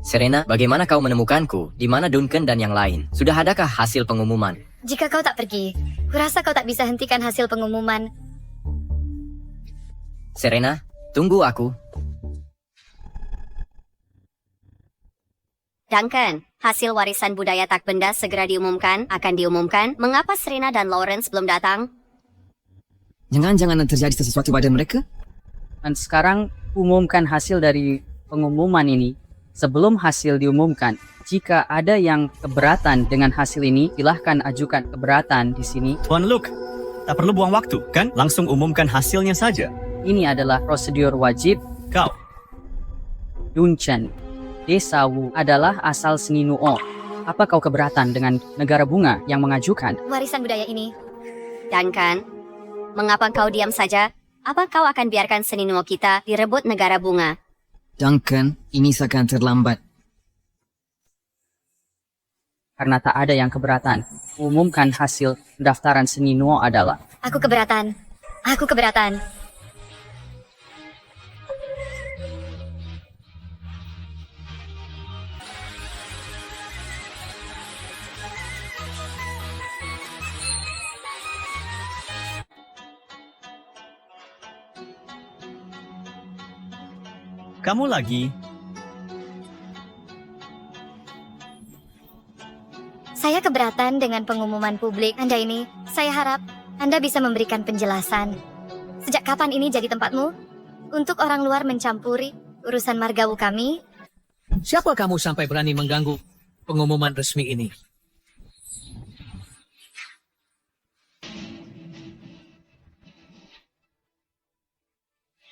Serena, bagaimana kau menemukanku? Di mana Duncan dan yang lain? Sudah adakah hasil pengumuman? Jika kau tak pergi, kurasa kau tak bisa hentikan hasil pengumuman. Serena, tunggu aku. Duncan, hasil warisan budaya tak benda segera diumumkan, akan diumumkan. Mengapa Serena dan Lawrence belum datang? Jangan-jangan terjadi sesuatu pada mereka? Dan sekarang umumkan hasil dari pengumuman ini. Sebelum hasil diumumkan, jika ada yang keberatan dengan hasil ini, silahkan ajukan keberatan di sini. Tuan Luke, tak perlu buang waktu, kan? Langsung umumkan hasilnya saja. Ini adalah prosedur wajib. Kau, Duncan, Desa Wu adalah asal seni Nuo. Apa kau keberatan dengan negara bunga yang mengajukan? Warisan budaya ini. Duncan, mengapa kau diam saja? Apa kau akan biarkan seni Nuo kita direbut negara bunga? Duncan, ini seakan terlambat. Karena tak ada yang keberatan. Umumkan hasil pendaftaran seni Nuo adalah Aku keberatan. Aku keberatan. kamu lagi. Saya keberatan dengan pengumuman publik Anda ini. Saya harap Anda bisa memberikan penjelasan. Sejak kapan ini jadi tempatmu? Untuk orang luar mencampuri urusan margawu kami? Siapa kamu sampai berani mengganggu pengumuman resmi ini?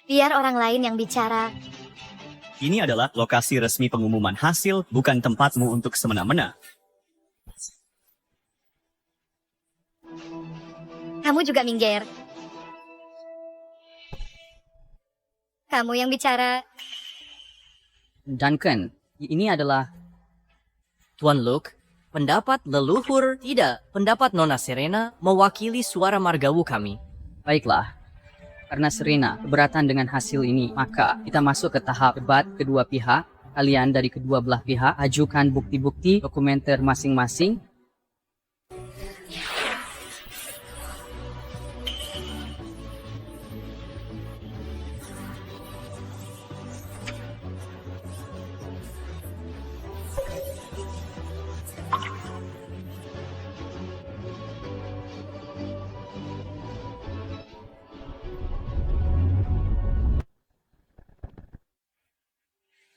Biar orang lain yang bicara. Ini adalah lokasi resmi pengumuman hasil, bukan tempatmu untuk semena-mena. Kamu juga minggir. Kamu yang bicara. Duncan, ini adalah Tuan Luke, pendapat leluhur tidak. Pendapat Nona Serena mewakili suara margawu kami. baiklah. Karena Serena keberatan dengan hasil ini, maka kita masuk ke tahap debat kedua pihak. Kalian dari kedua belah pihak ajukan bukti-bukti dokumenter masing-masing.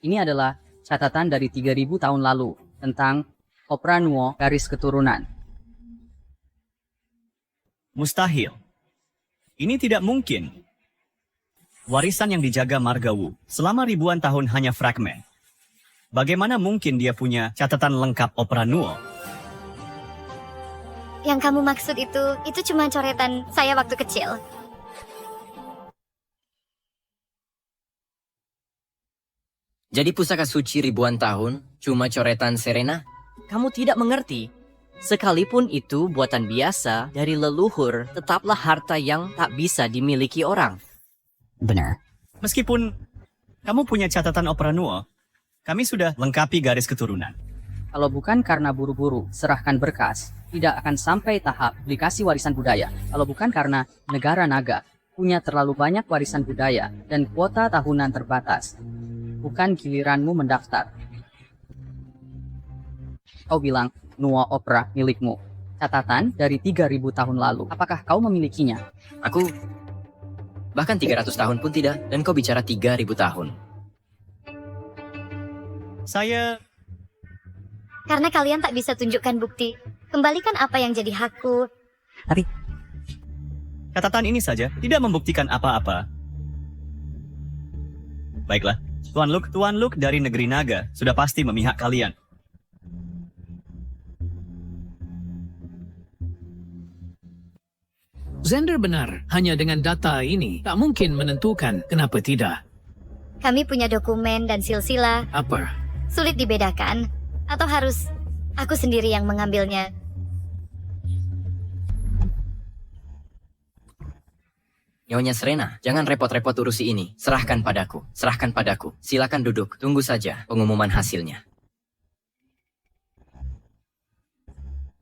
Ini adalah catatan dari 3000 tahun lalu tentang Opera Nuo garis keturunan. Mustahil. Ini tidak mungkin. Warisan yang dijaga Margawu selama ribuan tahun hanya fragmen. Bagaimana mungkin dia punya catatan lengkap Opera Nuo? Yang kamu maksud itu cuma coretan saya waktu kecil. Jadi pusaka suci ribuan tahun cuma coretan Serena? Kamu tidak mengerti. Sekalipun itu buatan biasa dari leluhur, tetaplah harta yang tak bisa dimiliki orang. Benar. Meskipun kamu punya catatan Opera Nuo, kami sudah lengkapi garis keturunan. Kalau bukan karena buru-buru serahkan berkas, tidak akan sampai tahap aplikasi warisan budaya. Kalau bukan karena negara naga punya terlalu banyak warisan budaya dan kuota tahunan terbatas, bukan giliranmu mendaftar. Kau bilang Nuo Opera milikmu. Catatan dari 3000 tahun lalu. Apakah kau memilikinya? Aku bahkan 300 tahun pun tidak, dan kau bicara 3000 tahun. Saya Karena kalian tak bisa tunjukkan bukti. Kembalikan apa yang jadi hakku. catatan ini saja tidak membuktikan apa-apa. Baiklah, Tuan Luke dari negeri naga sudah pasti memihak kalian. Xander benar, hanya dengan data ini tak mungkin menentukan kenapa tidak. Kami punya dokumen dan silsilah. Apa? Sulit dibedakan. Atau harus aku sendiri yang mengambilnya? Nyonya Serena, jangan repot-repot urusi ini. Serahkan padaku. Serahkan padaku. Silakan duduk. Tunggu saja pengumuman hasilnya.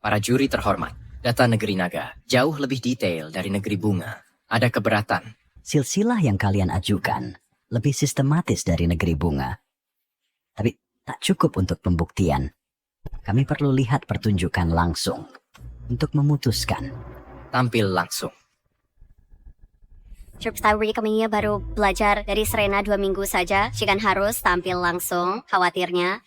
Para juri terhormat, data negeri naga jauh lebih detail dari negeri bunga. Ada keberatan. Silsilah yang kalian ajukan lebih sistematis dari negeri bunga. Tapi tak cukup untuk pembuktian. Kami perlu lihat pertunjukan langsung untuk memutuskan. Tampil langsung. Church kami baru belajar dari Serena 2 minggu saja. Jika harus tampil langsung, khawatirnya.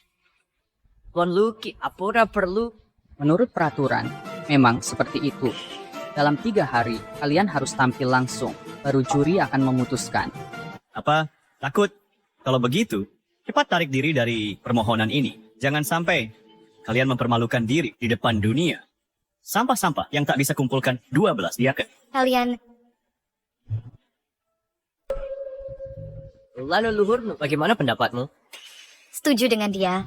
Tuan Luke, apura perlu. Menurut peraturan, memang seperti itu. Dalam 3 hari, kalian harus tampil langsung. Baru juri akan memutuskan. Apa? Takut? Kalau begitu, cepat tarik diri dari permohonan ini. Jangan sampai kalian mempermalukan diri di depan dunia. Sampah-sampah yang tak bisa kumpulkan 12 diaken. Kalian Lalu leluhur, bagaimana pendapatmu? setuju dengan dia.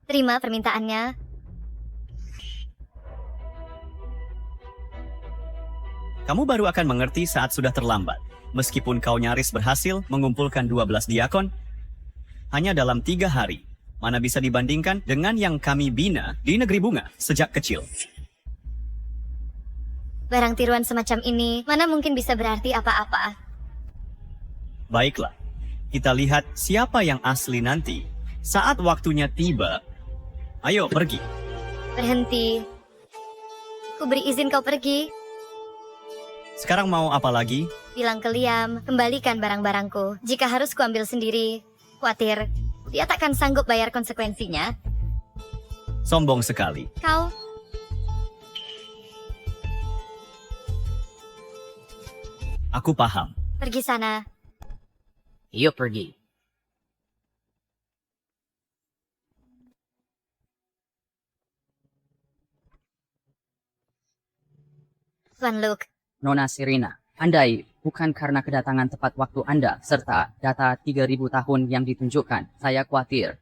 Terima permintaannya. Kamu baru akan mengerti saat sudah terlambat. Meskipun kau nyaris berhasil mengumpulkan 12 diakon, hanya dalam 3 hari. Mana bisa dibandingkan dengan yang kami bina di negeri bunga sejak kecil. Barang tiruan semacam ini, mana mungkin bisa berarti apa-apa. Baiklah, kita lihat siapa yang asli nanti. Saat waktunya tiba, ayo pergi. Berhenti. Ku beri izin kau pergi. Sekarang mau apa lagi? Bilang ke Liam, kembalikan barang-barangku. Jika harus kuambil sendiri, khawatir dia takkan sanggup bayar konsekuensinya. Sombong sekali. Kau, Aku paham. pergi sana. Iyo pergi. Tuan Luke, Nona Serena, andai bukan karena kedatangan tepat waktu Anda serta data 3000 tahun yang ditunjukkan, saya khawatir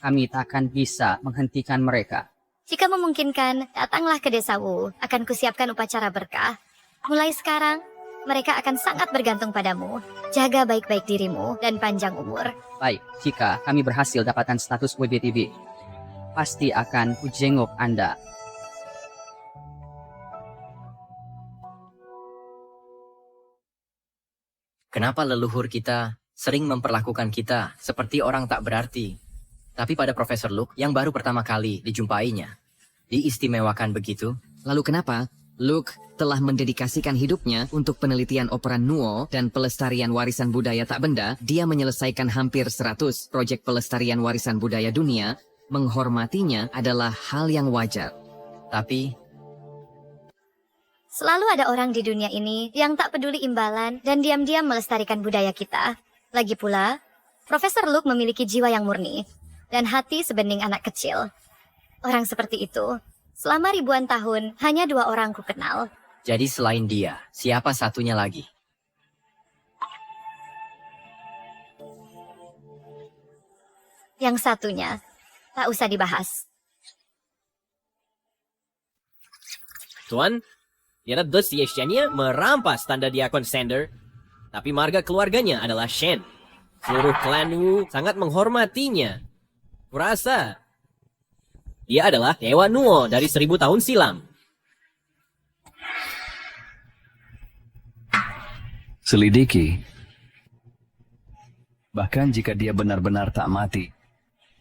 kami takkan bisa menghentikan mereka. jika memungkinkan, datanglah ke desa Wu. Akan kusiapkan upacara berkah. Mulai sekarang, mereka akan sangat bergantung padamu. Jaga baik-baik dirimu dan panjang umur. Baik, jika kami berhasil dapatkan status WBTV, pasti akan kujenguk Anda. Kenapa leluhur kita sering memperlakukan kita seperti orang tak berarti? Tapi pada Profesor Luke yang baru pertama kali dijumpainya, diistimewakan begitu. Lalu kenapa Luke telah mendedikasikan hidupnya untuk penelitian opera Nuo dan pelestarian warisan budaya tak benda. Dia menyelesaikan hampir 100 proyek pelestarian warisan budaya dunia. Menghormatinya adalah hal yang wajar. Tapi, Selalu ada orang di dunia ini yang tak peduli imbalan dan diam-diam melestarikan budaya kita. Lagi pula, Profesor Luke memiliki jiwa yang murni dan hati sebening anak kecil. Orang seperti itu, selama ribuan tahun, hanya 2 orang ku kenal. jadi selain dia, siapa satunya lagi? Yang satunya, tak usah dibahas. Tuan, Tiada Shen merampas tanda diakon Sander, tapi marga keluarganya adalah Shen. Seluruh klan Wu sangat menghormatinya. Kurasa dia adalah Dewa Nuo dari 1000 tahun silam. Selidiki. Bahkan jika dia benar-benar tak mati,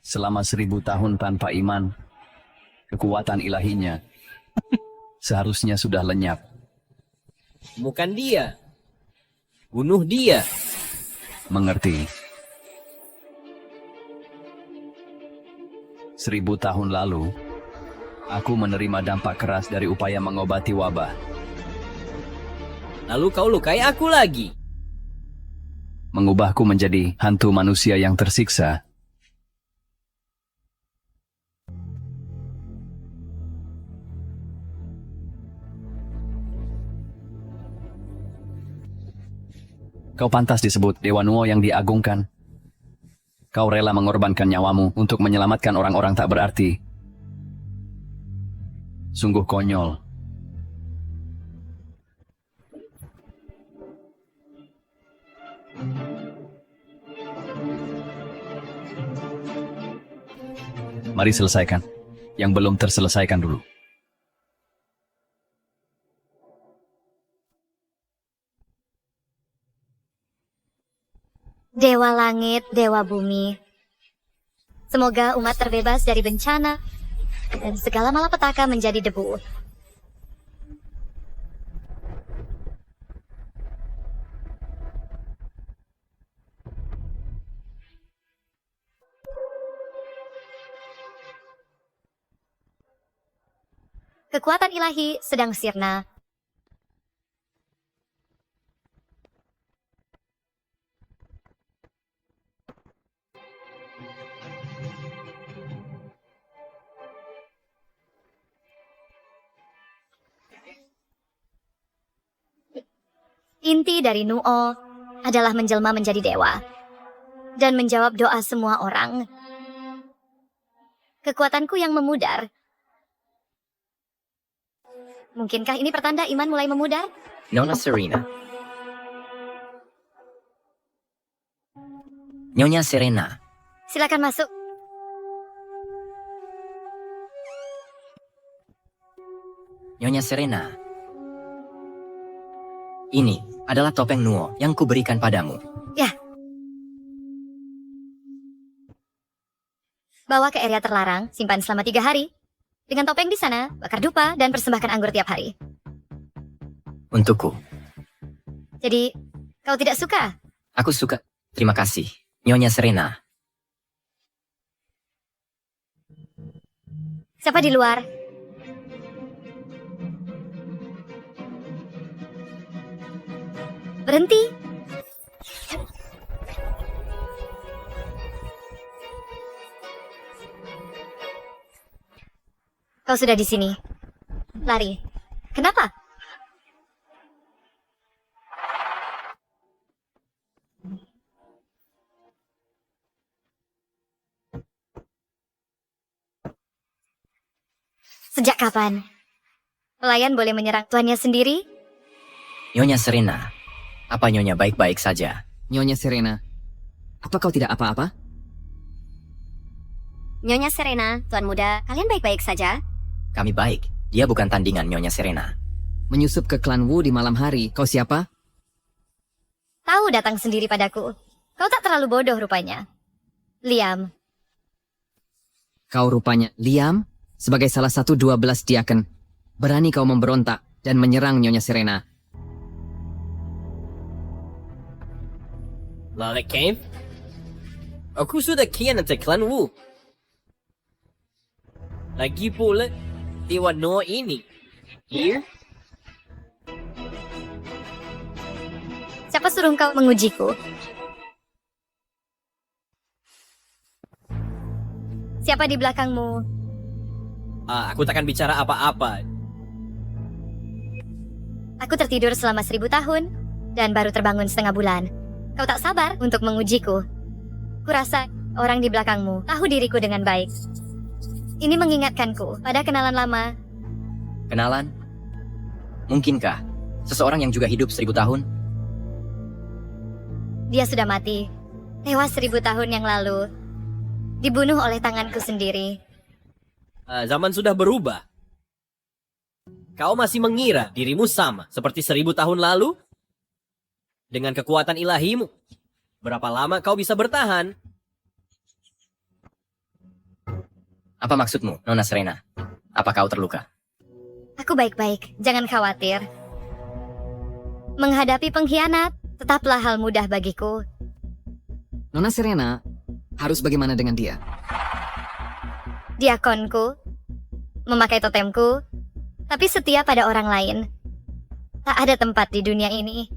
selama 1000 tahun tanpa iman, kekuatan ilahinya seharusnya sudah lenyap. Bukan dia. Bunuh dia. Mengerti. 1000 tahun lalu, aku menerima dampak keras dari upaya mengobati wabah. Lalu kau lukai aku lagi. Mengubahku menjadi hantu manusia yang tersiksa. Kau pantas disebut Dewa Nuo yang diagungkan. Kau rela mengorbankan nyawamu untuk menyelamatkan orang-orang tak berarti. Sungguh konyol. Mari selesaikan. Yang belum terselesaikan dulu. Dewa langit, dewa bumi. Semoga umat terbebas dari bencana dan segala malapetaka menjadi debu. Kekuatan ilahi sedang sirna. Inti dari Nuo adalah menjelma menjadi dewa dan menjawab doa semua orang. Kekuatanku yang memudar. Mungkinkah ini pertanda iman mulai memudar? Nona Serena. Nyonya Serena. Silakan masuk. Nyonya Serena. Ini adalah topeng Nuo yang kuberikan padamu. Ya. Bawa ke area terlarang, simpan selama 3 hari. Dengan topeng di sana, bakar dupa, dan persembahkan anggur tiap hari. Untukku. Jadi, kau tidak suka? Aku suka. Terima kasih, Nyonya Serena. Siapa di luar? Berhenti. Kau sudah di sini. Lari. Kenapa? Sejak kapan? Pelayan boleh menyerang tuannya sendiri? Nyonya Serena, apa Nyonya baik-baik saja? Nyonya Serena, apa kau tidak apa-apa? Nyonya Serena, Tuan Muda, kalian baik-baik saja? Kami baik. Dia bukan tandingan Nyonya Serena. Menyusup ke klan Wu di malam hari, kau siapa? Tahu datang sendiri padaku. Kau tak terlalu bodoh rupanya. Liam. Kau rupanya Liam, sebagai salah satu 12 diaken. Berani kau memberontak dan menyerang Nyonya Serena. Lalek Cave? Aku sudah khianat klan Wu. Lagi pula, Dewa Noah ini. Here? Siapa suruh kau mengujiku? Siapa di belakangmu? Aku takkan bicara apa-apa. Aku tertidur selama 1000 tahun dan baru terbangun setengah bulan. Kau tak sabar untuk mengujiku. Kurasa orang di belakangmu tahu diriku dengan baik. Ini mengingatkanku pada kenalan lama. Kenalan? Mungkinkah seseorang yang juga hidup 1000 tahun? Dia sudah mati. Tewas 1000 tahun yang lalu. Dibunuh oleh tanganku sendiri. Zaman sudah berubah. Kau masih mengira dirimu sama seperti 1000 tahun lalu? Dengan kekuatan ilahimu, berapa lama kau bisa bertahan? Apa maksudmu, Nona Serena? Apa kau terluka? Aku baik-baik, jangan khawatir. Menghadapi pengkhianat tetaplah hal mudah bagiku. Nona Serena, harus bagaimana dengan dia? Diakonku, memakai totemku, tapi setia pada orang lain. Tak ada tempat di dunia ini.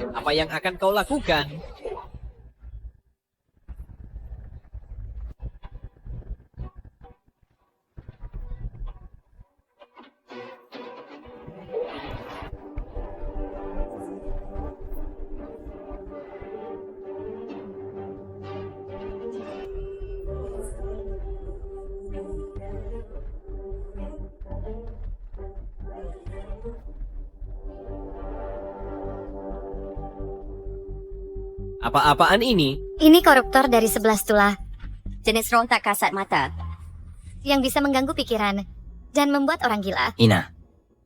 Apa yang akan kau lakukan? Apa-apaan ini? Ini koruptor dari 11 tulah, Jenis roh tak kasat mata. yang bisa mengganggu pikiran dan membuat orang gila. Ina,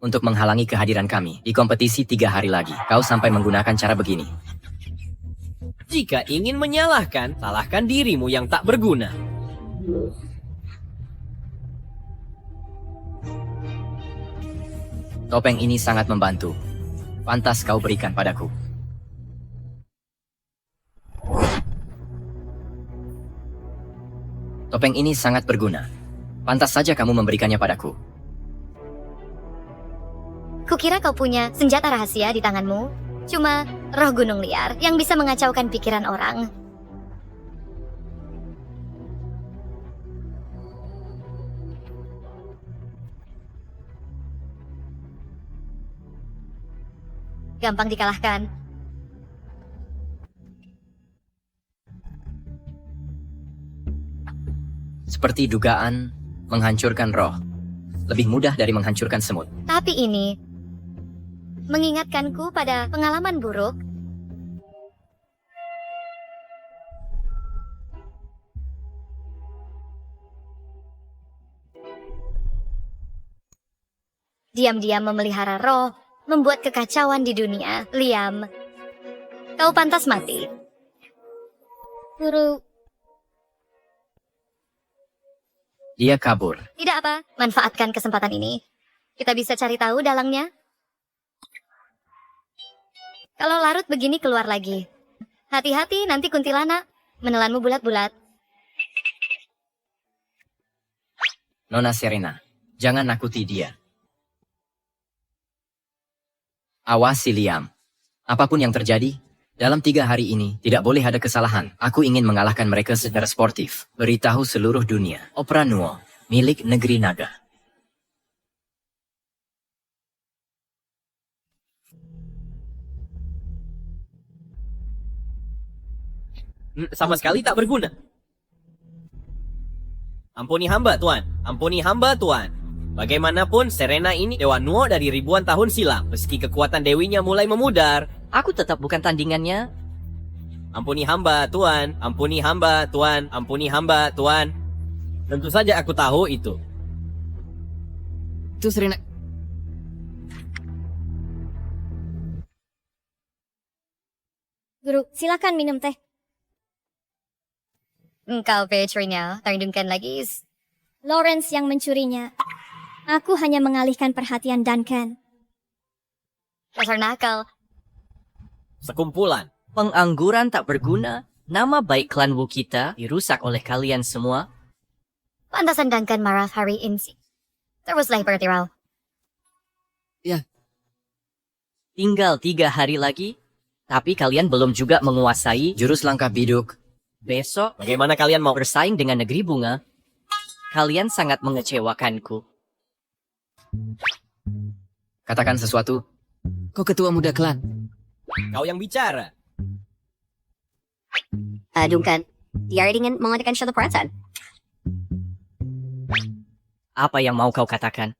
untuk menghalangi kehadiran kami di kompetisi 3 hari lagi, kau sampai menggunakan cara begini. Jika ingin menyalahkan, salahkan dirimu yang tak berguna. Topeng ini sangat membantu. Pantas kau berikan padaku. Topeng ini sangat berguna. Pantas saja kamu memberikannya padaku. Kukira kau punya senjata rahasia di tanganmu. Cuma roh gunung liar yang bisa mengacaukan pikiran orang. Gampang dikalahkan. Seperti dugaan, menghancurkan roh. Lebih mudah dari menghancurkan semut. Tapi ini mengingatkanku pada pengalaman buruk. Diam-diam memelihara roh, membuat kekacauan di dunia. Liam, kau pantas mati. Guru, Dia kabur. tidak apa, manfaatkan kesempatan ini. Kita bisa cari tahu dalangnya. Kalau larut begini keluar lagi. Hati-hati nanti kuntilanak menelanmu bulat-bulat. Nona Serena, jangan nakuti dia. Awasi Liam. Apapun yang terjadi, dalam 3 hari ini tidak boleh ada kesalahan. Aku ingin mengalahkan mereka secara sportif. Beritahu seluruh dunia. Opera Nuo, milik negeri naga. Sama sekali tak berguna. Ampuni hamba, Tuan. Ampuni hamba, Tuan. Bagaimanapun, Serena ini Dewa Nuo dari ribuan tahun silam. Meski kekuatan dewinya mulai memudar. Aku tetap bukan tandingannya. Ampuni hamba, Tuan. Ampuni hamba, Tuan. Ampuni hamba, Tuan. Tentu saja aku tahu itu. Itu Serena. Guru, silakan minum teh. Engkau Petrina, tandungkan lagi. Lawrence yang mencurinya. Aku hanya mengalihkan perhatian Duncan. Dasar nakal. Sekumpulan. Pengangguran tak berguna. Nama baik klan Wu kita dirusak oleh kalian semua. Pantasan Duncan marah hari ini. Teruslah bertirau. Tinggal 3 hari lagi. Tapi kalian belum juga menguasai. Jurus langkah biduk. Besok, Bagaimana kalian mau bersaing dengan negeri bunga. Kalian sangat mengecewakanku. Katakan sesuatu. Kau ketua muda klan. Kau yang bicara. Duncan, dia ingin mengadakan suatu perasaan. Apa yang mau kau katakan?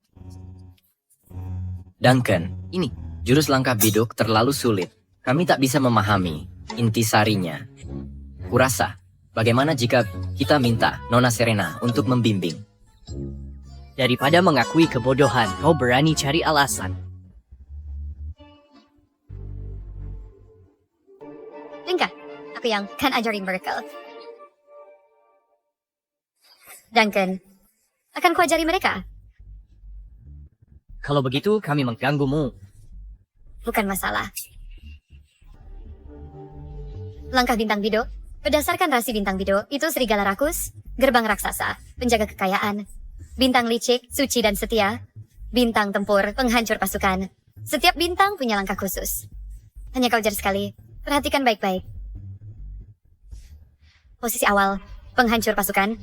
Duncan, ini jurus langkah biduk terlalu sulit. Kami tak bisa memahami intisarinya. Kurasa, bagaimana jika kita minta Nona Serena untuk membimbing? Daripada mengakui kebodohan, kau berani cari alasan. Lingkah, aku yang kan ajarin mereka. Duncan, akan kuajari mereka. Kalau begitu, kami mengganggumu. Bukan masalah. Langkah bintang bido. Berdasarkan rasi bintang bido, itu serigala rakus, gerbang raksasa, penjaga kekayaan, bintang licik, suci dan setia, bintang tempur, penghancur pasukan. Setiap bintang punya langkah khusus. Hanya kau jar sekali. Perhatikan baik-baik. Posisi awal, penghancur pasukan.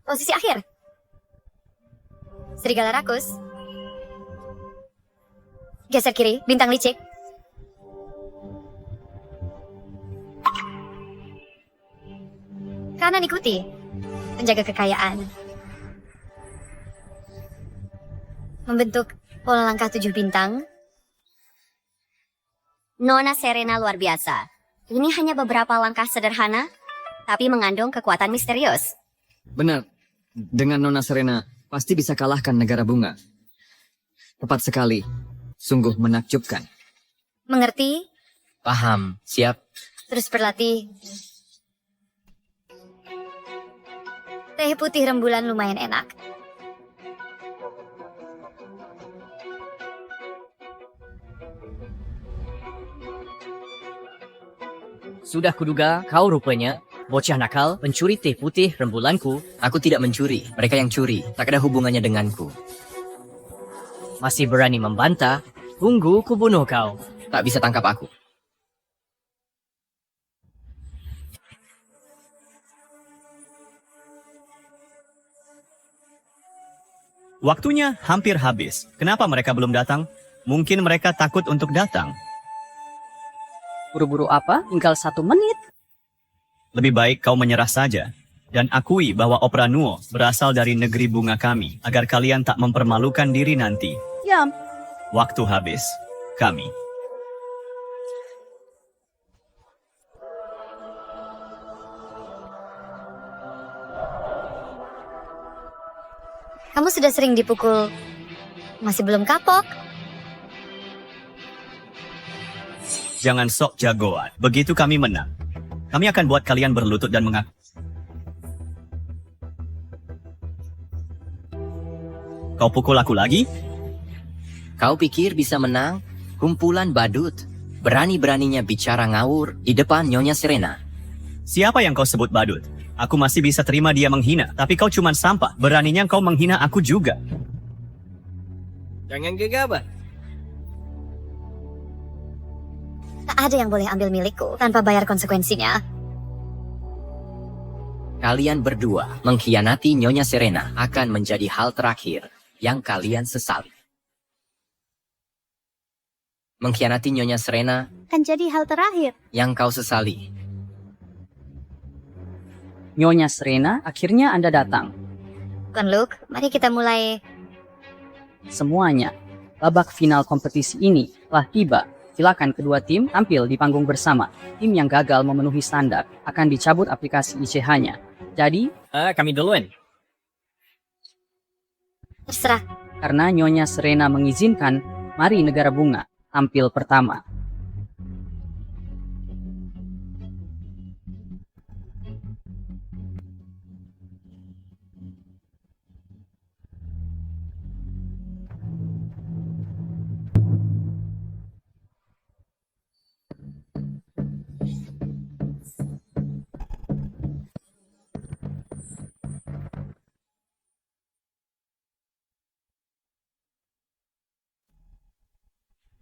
Posisi akhir, serigala rakus. Geser kiri, bintang licik. Kanan ikuti, penjaga kekayaan. Membentuk pola langkah 7 bintang. Nona Serena luar biasa. Ini hanya beberapa langkah sederhana, tapi mengandung kekuatan misterius. Benar. Dengan Nona Serena, pasti bisa kalahkan negara bunga. Tepat sekali. Sungguh menakjubkan. Mengerti? Paham, siap. Terus berlatih. Teh putih rembulan lumayan enak. Sudah kuduga, kau rupanya bocah nakal, pencuri teh putih rembulanku. Aku tidak mencuri, mereka yang curi. Tak ada hubungannya denganku. Masih berani membantah? Tunggu ku bunuh kau. Tak bisa tangkap aku. Waktunya hampir habis. Kenapa mereka belum datang? Mungkin mereka takut untuk datang. Buru-buru apa? Tinggal 1 menit. Lebih baik kau menyerah saja. Dan akui bahwa Opera Nuo berasal dari negeri bunga kami, agar kalian tak mempermalukan diri nanti. Yam. Waktu habis. Kami. Kamu sudah sering dipukul. Masih belum kapok. Jangan sok jagoan. Begitu kami menang, kami akan buat kalian berlutut dan mengaku. Kau pukul aku lagi? Kau pikir bisa menang? Kumpulan badut. Berani-beraninya bicara ngawur di depan Nyonya Serena. Siapa yang kau sebut badut? Aku masih bisa terima dia menghina, tapi kau cuman sampah. Beraninya kau menghina aku juga. Jangan gegabah. Tak ada yang boleh ambil milikku tanpa bayar konsekuensinya. Kalian berdua mengkhianati Nyonya Serena akan menjadi hal terakhir yang kalian sesali. Mengkhianati Nyonya Serena Kan jadi hal terakhir. yang kau sesali. Nyonya Serena, akhirnya Anda datang. Bukan Luke, mari kita mulai. Semuanya. Babak final kompetisi ini telah tiba. Silakan kedua tim tampil di panggung bersama. Tim yang gagal memenuhi standar akan dicabut aplikasi ICH-nya. Jadi, Kami duluan. Terserah. karena Nyonya Serena mengizinkan, mari negara bunga tampil pertama.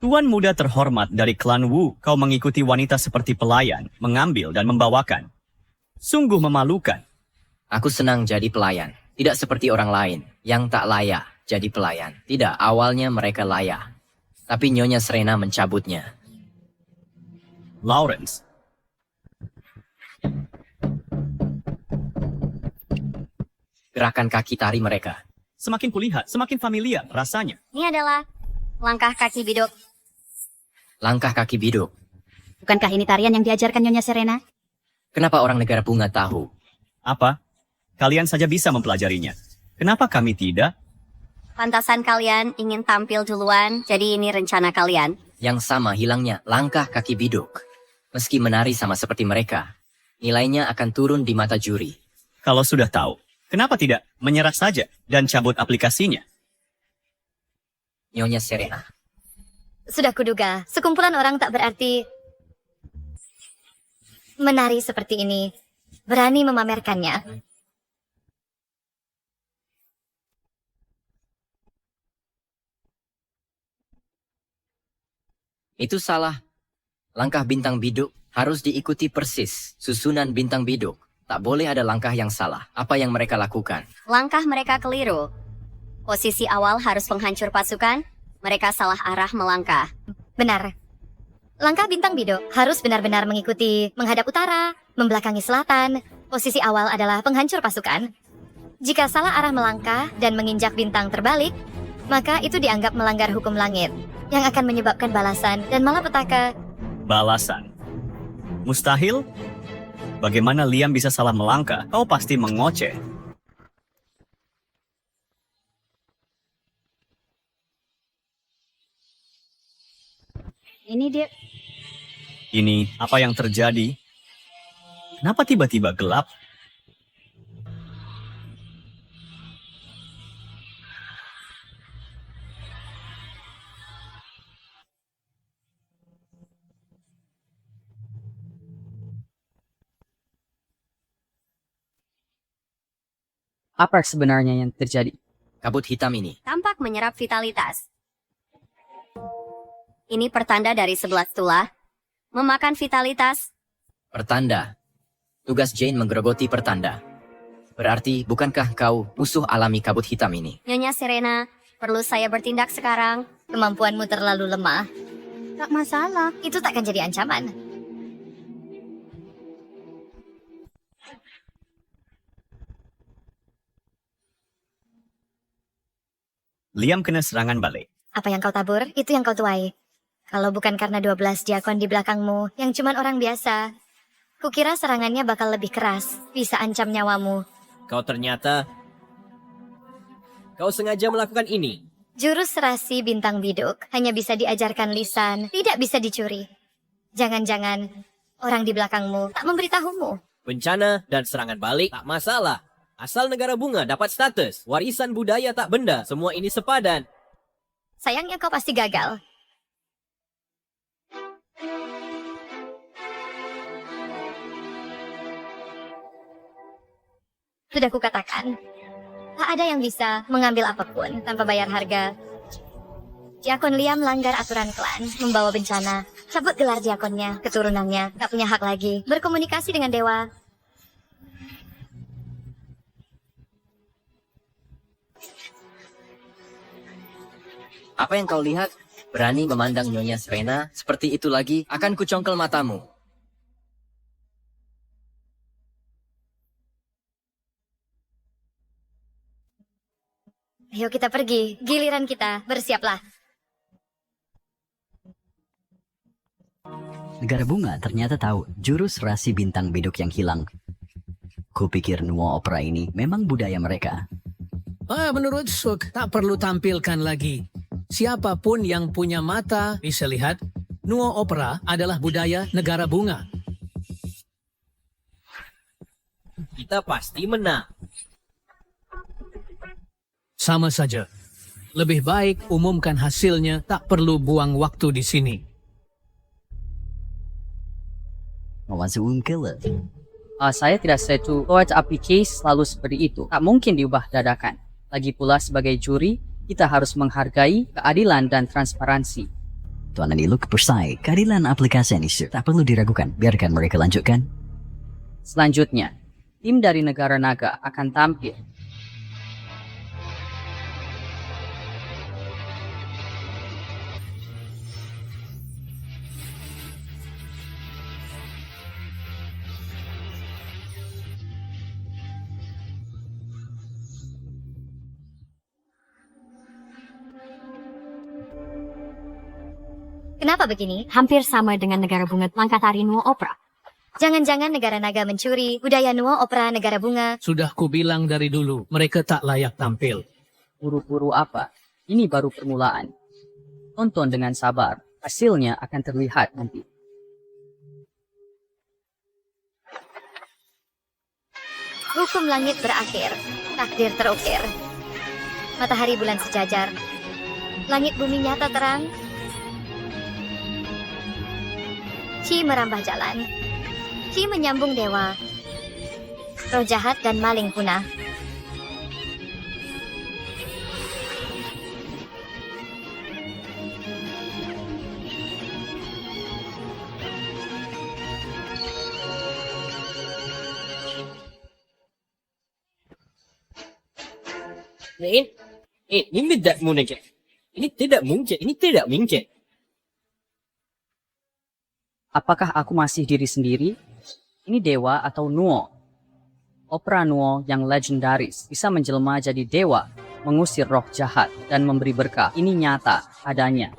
Tuan muda terhormat dari klan Wu, kau mengikuti wanita seperti pelayan, mengambil dan membawakan. Sungguh memalukan. Aku senang jadi pelayan. Tidak seperti orang lain yang tak layak jadi pelayan. Tidak, awalnya mereka layak. Tapi Nyonya Serena mencabutnya. Lawrence. Gerakan kaki tari mereka. Semakin kulihat, semakin familiar rasanya. Ini adalah langkah kaki biduk. Langkah kaki biduk. Bukankah ini tarian yang diajarkan Nyonya Serena? Kenapa orang negara bunga tahu? Apa? Kalian saja bisa mempelajarinya. Kenapa kami tidak? Pantasan kalian ingin tampil duluan, jadi ini rencana kalian. Yang sama hilangnya langkah kaki biduk. Meski menari sama seperti mereka, nilainya akan turun di mata juri. Kalau sudah tahu, kenapa tidak menyerah saja dan cabut aplikasinya? Nyonya Serena. Sudah kuduga, sekumpulan orang tak berarti menari seperti ini. Berani memamerkannya. Itu salah. Langkah bintang biduk harus diikuti persis susunan bintang biduk. Tak boleh ada langkah yang salah. Apa yang mereka lakukan? Langkah mereka keliru. Posisi awal harus penghancur pasukan, mereka salah arah melangkah. Benar. Langkah bintang biduk harus benar-benar mengikuti menghadap utara, membelakangi selatan. Posisi awal adalah penghancur pasukan. Jika salah arah melangkah dan menginjak bintang terbalik, maka itu dianggap melanggar hukum langit, yang akan menyebabkan balasan dan malapetaka. Balasan? Mustahil? Bagaimana Liam bisa salah melangkah? Kau pasti mengoceh. Ini dia. Ini apa yang terjadi? Kenapa tiba-tiba gelap? Apa sebenarnya yang terjadi? Kabut hitam ini. Tampak menyerap vitalitas. Ini pertanda dari 11 tulah. Memakan vitalitas. Pertanda. Tugas Jane menggerogoti pertanda. Berarti bukankah kau musuh alami kabut hitam ini? Nyonya Serena, perlu saya bertindak sekarang? Kemampuanmu terlalu lemah. Tak masalah. Itu tak akan jadi ancaman. Liam kena serangan balik. Apa yang kau tabur, itu yang kau tuai. Kalau bukan karena 12 diakon di belakangmu, yang cuman orang biasa, kukira serangannya bakal lebih keras, bisa ancam nyawamu. Kau ternyata... Kau sengaja melakukan ini. Jurus serasi bintang biduk hanya bisa diajarkan lisan, tidak bisa dicuri. Jangan-jangan orang di belakangmu tak memberitahumu. Bencana dan serangan balik tak masalah. Asal negara bunga dapat status, warisan budaya tak benda, semua ini sepadan. Sayangnya kau pasti gagal. Sudah kukatakan, tak ada yang bisa mengambil apapun tanpa bayar harga. Diakon Liam melanggar aturan klan, membawa bencana, cabut gelar diakonnya, keturunannya, tak punya hak lagi, berkomunikasi dengan dewa. Apa yang kau lihat? Berani memandang Nyonya Serena seperti itu lagi, akan kucongkel matamu. Ayo kita pergi, giliran kita, bersiaplah. Negara bunga ternyata tahu jurus rasi bintang biduk yang hilang. Kupikir Nuo Opera ini memang budaya mereka. Menurut Suk, tak perlu tampilkan lagi. Siapapun yang punya mata bisa lihat, Nuo Opera adalah budaya negara bunga. Kita pasti menang. Sama saja. Lebih baik umumkan hasilnya, tak perlu buang waktu di sini. Saya tidak setuju. Lord Application selalu seperti itu. Tak mungkin diubah dadakan. Lagi pula sebagai juri, kita harus menghargai keadilan dan transparansi. Tuan Aniluk bersaing. Keadilan aplikasi isu tak perlu diragukan. Biarkan mereka lanjutkan. Selanjutnya, tim dari negara naga akan tampil. Kenapa begini? Hampir sama dengan negara bunga Langkatari Nuo Opera. Jangan-jangan negara naga mencuri budaya Nuo Opera negara bunga. Sudah kubilang dari dulu, mereka tak layak tampil. Buru-buru apa? Ini baru permulaan. Tonton dengan sabar. Hasilnya akan terlihat nanti. Hukum langit berakhir, takdir terukir. Matahari bulan sejajar. Langit bumi nyata terang. Qi merambah jalan. Qi menyambung dewa. Roh jahat dan maling punah. Ini tidak mungkin. Ini tidak mungkin. Ini tidak mungkin. Apakah aku masih diri sendiri? Ini dewa atau Nuo? Opera Nuo yang legendaris bisa menjelma jadi dewa, mengusir roh jahat, dan memberi berkah. Ini nyata adanya.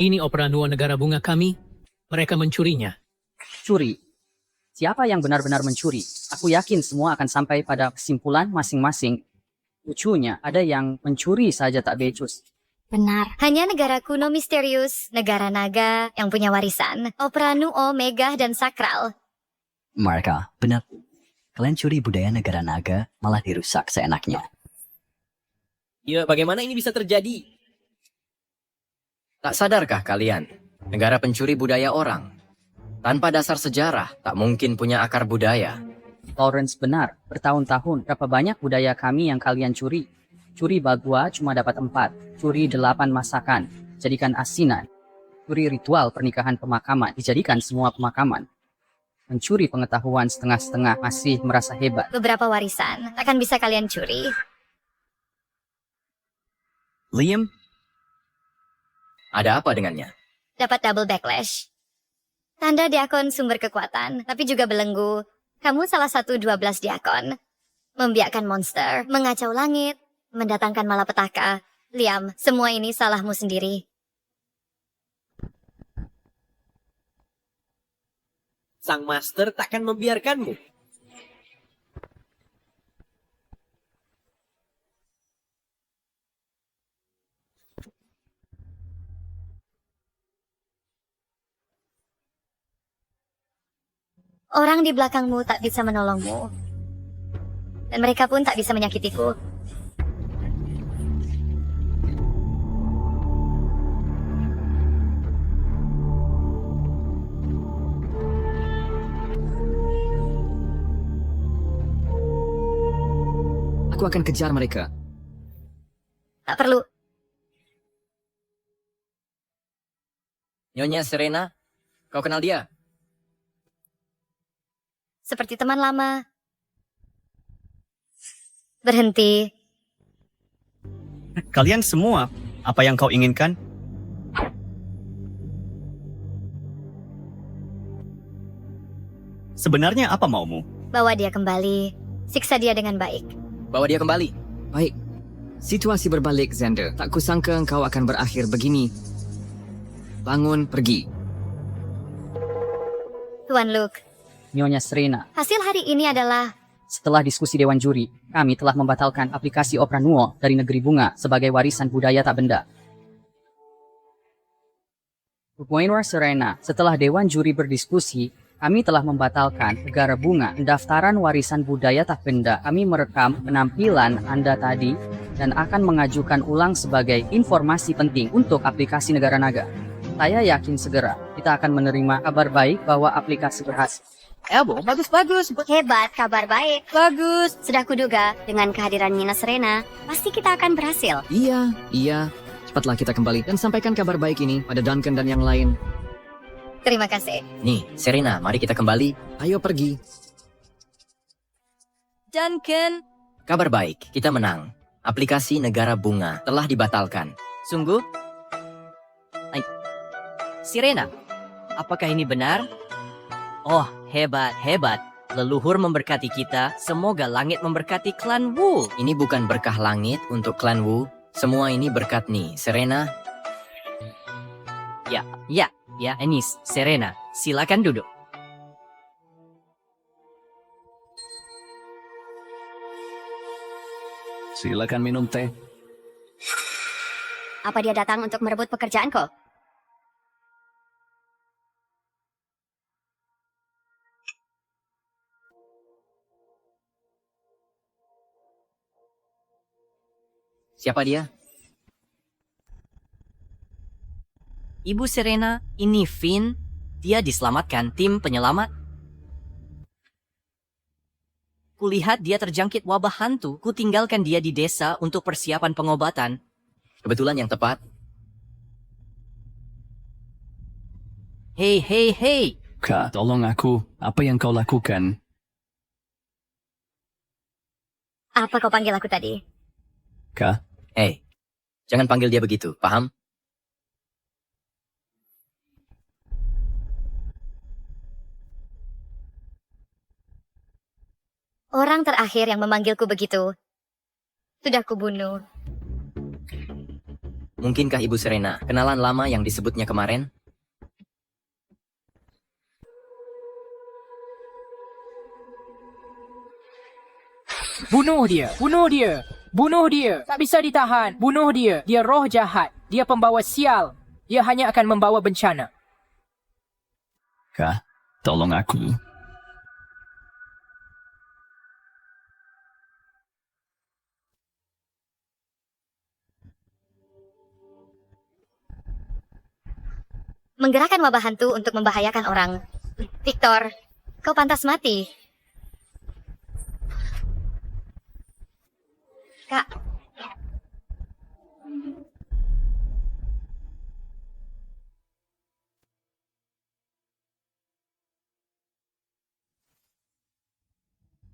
Ini opera Nuo negara bunga kami. Mereka mencurinya. Curi. Siapa yang benar-benar mencuri? Aku yakin semua akan sampai pada kesimpulan masing-masing. Lucunya, ada yang mencuri saja tak becus. Benar. Hanya negara kuno misterius, negara naga yang punya warisan. Opera Nuo megah dan sakral. Mereka, benar. Kalian curi budaya negara naga, malah dirusak seenaknya. Ya, bagaimana ini bisa terjadi? Tak sadarkah kalian? Negara pencuri budaya orang. Tanpa dasar sejarah, tak mungkin punya akar budaya. Lawrence benar, bertahun-tahun berapa banyak budaya kami yang kalian curi. Curi bagua cuma dapat 4, curi 8 masakan, jadikan asinan. Curi ritual pernikahan pemakaman, dijadikan semua pemakaman. Mencuri pengetahuan setengah-setengah, masih merasa hebat. Beberapa warisan akan bisa kalian curi. Liam? Ada apa dengannya? Dapat double backlash. Tanda diakon sumber kekuatan, tapi juga belenggu. Kamu salah satu 12 diakon. Membiakkan monster, mengacau langit, mendatangkan malapetaka. Liam, semua ini salahmu sendiri. Sang master takkan membiarkanmu. Orang di belakangmu tak bisa menolongmu. Dan mereka pun tak bisa menyakitiku. Aku akan kejar mereka. Tak perlu. Nyonya Serena, kau kenal dia? Seperti teman lama. Berhenti. Kalian semua, apa yang kau inginkan? Sebenarnya apa maumu? Bawa dia kembali. Siksa dia dengan baik. Bawa dia kembali. Baik. Situasi berbalik, Xander. Tak kusangka engkau akan berakhir begini. Bangun, pergi. Tuan Luke, Nyonya Serena, hasil hari ini adalah setelah diskusi Dewan Juri, kami telah membatalkan aplikasi Opera Nuo dari Negeri Bunga sebagai warisan budaya tak benda. Buenor Serena, setelah Dewan Juri berdiskusi, kami telah membatalkan Negara Bunga pendaftaran warisan budaya tak benda. Kami merekam penampilan Anda tadi dan akan mengajukan ulang sebagai informasi penting untuk aplikasi Negara Naga. Saya yakin segera kita akan menerima kabar baik bahwa aplikasi berhasil. Elbow, bagus-bagus. Hebat, kabar baik. Bagus. Sudah kuduga, dengan kehadiran Nina Serena, pasti kita akan berhasil. Iya. Cepatlah kita kembali dan sampaikan kabar baik ini pada Duncan dan yang lain. Terima kasih. Nih, Serena, mari kita kembali. Ayo pergi. Duncan. Kabar baik, kita menang. Aplikasi Negara Bunga telah dibatalkan. Sungguh? Sirena, apakah ini benar? Oh, hebat, hebat. Leluhur memberkati kita, semoga langit memberkati klan Wu. Ini bukan berkah langit untuk klan Wu. Semua ini berkat nih, Serena. Ya, Anis, Serena, silakan duduk. Silakan minum teh. Apa dia datang untuk merebut pekerjaanku? Siapa dia? Ibu Serena, ini Finn. Dia diselamatkan tim penyelamat. Kulihat dia terjangkit wabah hantu. Ku tinggalkan dia di desa untuk persiapan pengobatan. Kebetulan yang tepat. Hei. Kak, tolong aku. Apa yang kau lakukan? Apa kau panggil aku tadi? Kak? Jangan panggil dia begitu, paham? Orang terakhir yang memanggilku begitu sudah kubunuh. Mungkinkah Ibu Serena kenalan lama yang disebutnya kemarin? Bunuh dia! Bunuh dia! Bunuh dia! Tak bisa ditahan! Bunuh dia! Dia roh jahat! Dia pembawa sial! Dia hanya akan membawa bencana. Kak, tolong aku. Menggerakkan wabah hantu untuk membahayakan orang. Victor, kau pantas mati. Kak.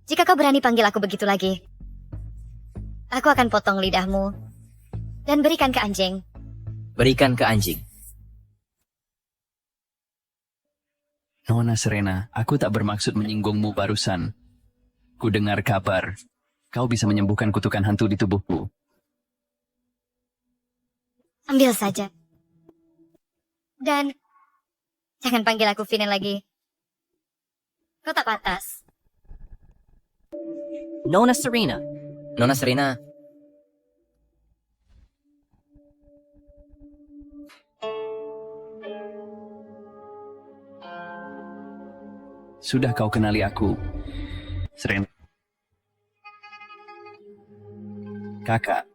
Jika kau berani panggil aku begitu lagi, aku akan potong lidahmu dan berikan ke anjing. Berikan ke anjing. Nona Serena, aku tak bermaksud menyinggungmu barusan. Ku dengar kabar. Kau bisa menyembuhkan kutukan hantu di tubuhku. Ambil saja. Dan jangan panggil aku Vinen lagi. Kau tak pantas. Nona Serena. Nona Serena. Sudah kau kenali aku, Serena. Kakak.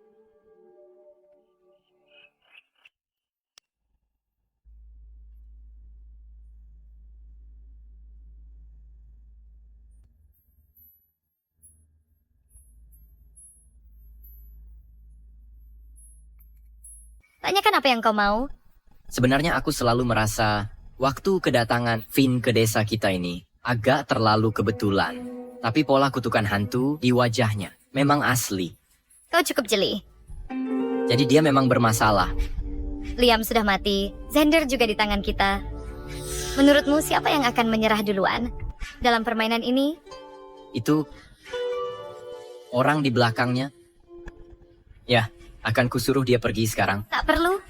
Tanyakan apa yang kau mau. Sebenarnya aku selalu merasa waktu kedatangan Finn ke desa kita ini agak terlalu kebetulan. Tapi pola kutukan hantu di wajahnya memang asli. Kau cukup jeli. Jadi dia memang bermasalah. Liam sudah mati. Xander juga di tangan kita. Menurutmu siapa yang akan menyerah duluan dalam permainan ini? Itu orang di belakangnya. Ya, akan kusuruh dia pergi sekarang. Tak perlu.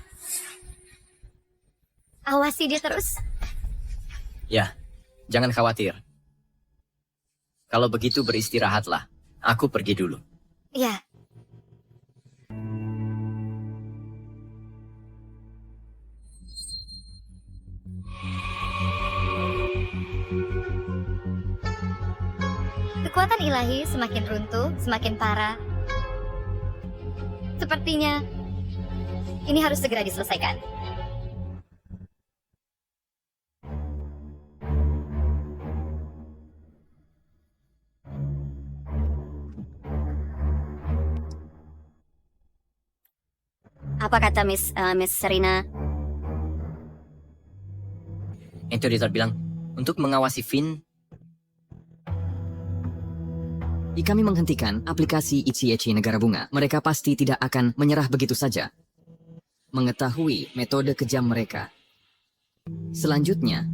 Awasi dia terus. Ya, jangan khawatir. Kalau begitu beristirahatlah. Aku pergi dulu. Ya. Kekuatan ilahi semakin runtuh, semakin parah. Sepertinya ini harus segera diselesaikan. Apa kata Miss Serena? Editor bilang, untuk mengawasi Finn, Jika kami menghentikan aplikasi Ichi Negara Bunga, mereka pasti tidak akan menyerah begitu saja. Mengetahui metode kejam mereka. Selanjutnya,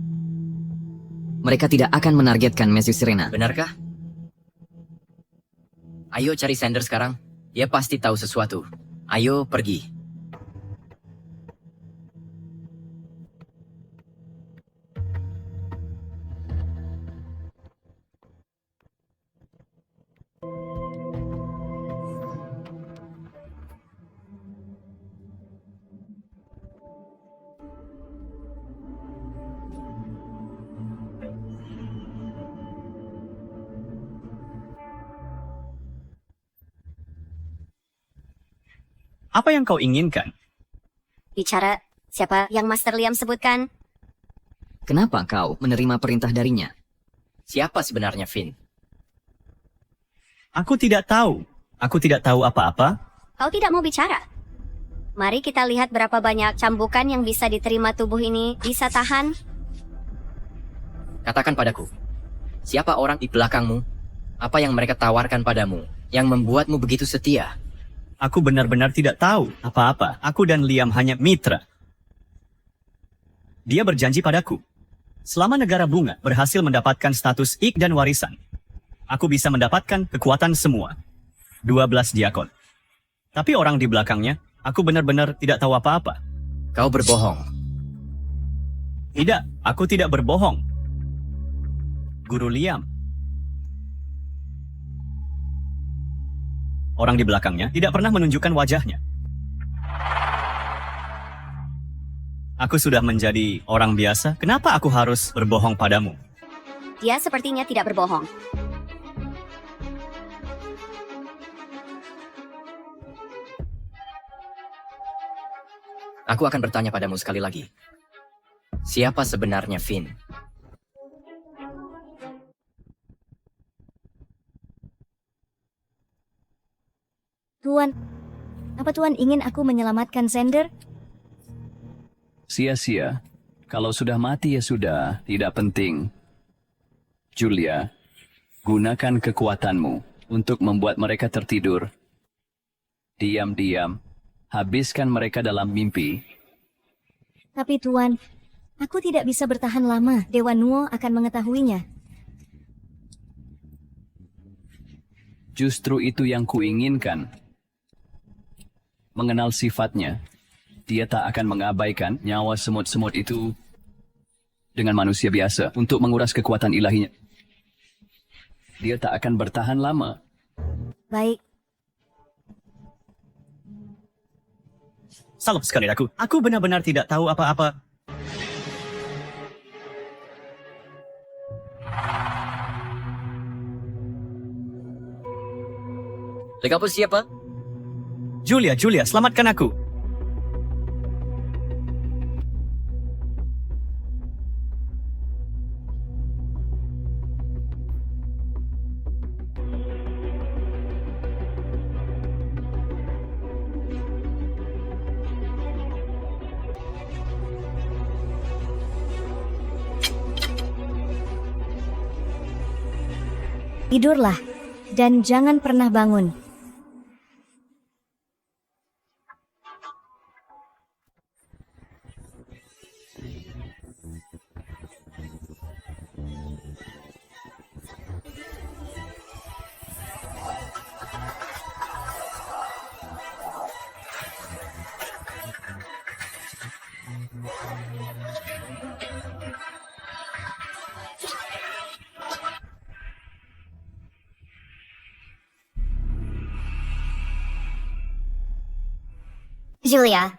mereka tidak akan menargetkan Messi Serena. benarkah? Ayo cari Sander sekarang. Dia pasti tahu sesuatu. Ayo pergi. Apa yang kau inginkan? Bicara siapa yang Master Liam sebutkan? Kenapa kau menerima perintah darinya? Siapa sebenarnya Finn? Aku tidak tahu. Aku tidak tahu apa-apa. Kau tidak mau bicara? Mari kita lihat berapa banyak cambukan yang bisa diterima tubuh ini bisa tahan. Katakan padaku, siapa orang di belakangmu? Apa yang mereka tawarkan padamu yang membuatmu begitu setia? Aku benar-benar tidak tahu apa-apa. Aku dan Liam hanya mitra. Dia berjanji padaku, selama Negara Bunga berhasil mendapatkan status Ik dan warisan, aku bisa mendapatkan kekuatan semua. 12 diakon. Tapi orang di belakangnya, aku benar-benar tidak tahu apa-apa. Kau berbohong. Tidak, aku tidak berbohong. Guru Liam. Orang di belakangnya tidak pernah menunjukkan wajahnya. Aku sudah menjadi orang biasa, kenapa aku harus berbohong padamu? Dia sepertinya tidak berbohong. Aku akan bertanya padamu sekali lagi. Siapa sebenarnya Finn? Tuan, apa Tuan ingin aku menyelamatkan Sander? Sia-sia. Kalau sudah mati ya sudah, tidak penting. Julia, gunakan kekuatanmu untuk membuat mereka tertidur. Diam-diam, habiskan mereka dalam mimpi. Tapi Tuan, aku tidak bisa bertahan lama. Dewa Nuo akan mengetahuinya. Justru itu yang kuinginkan. Mengenal sifatnya, dia tak akan mengabaikan nyawa semut-semut itu dengan manusia biasa untuk menguras kekuatan ilahinya. Dia tak akan bertahan lama. Baik. Salah sekali aku. Aku benar-benar tidak tahu apa-apa. Kamu siapa? Julia, selamatkan aku. Tidurlah, dan jangan pernah bangun. Julia.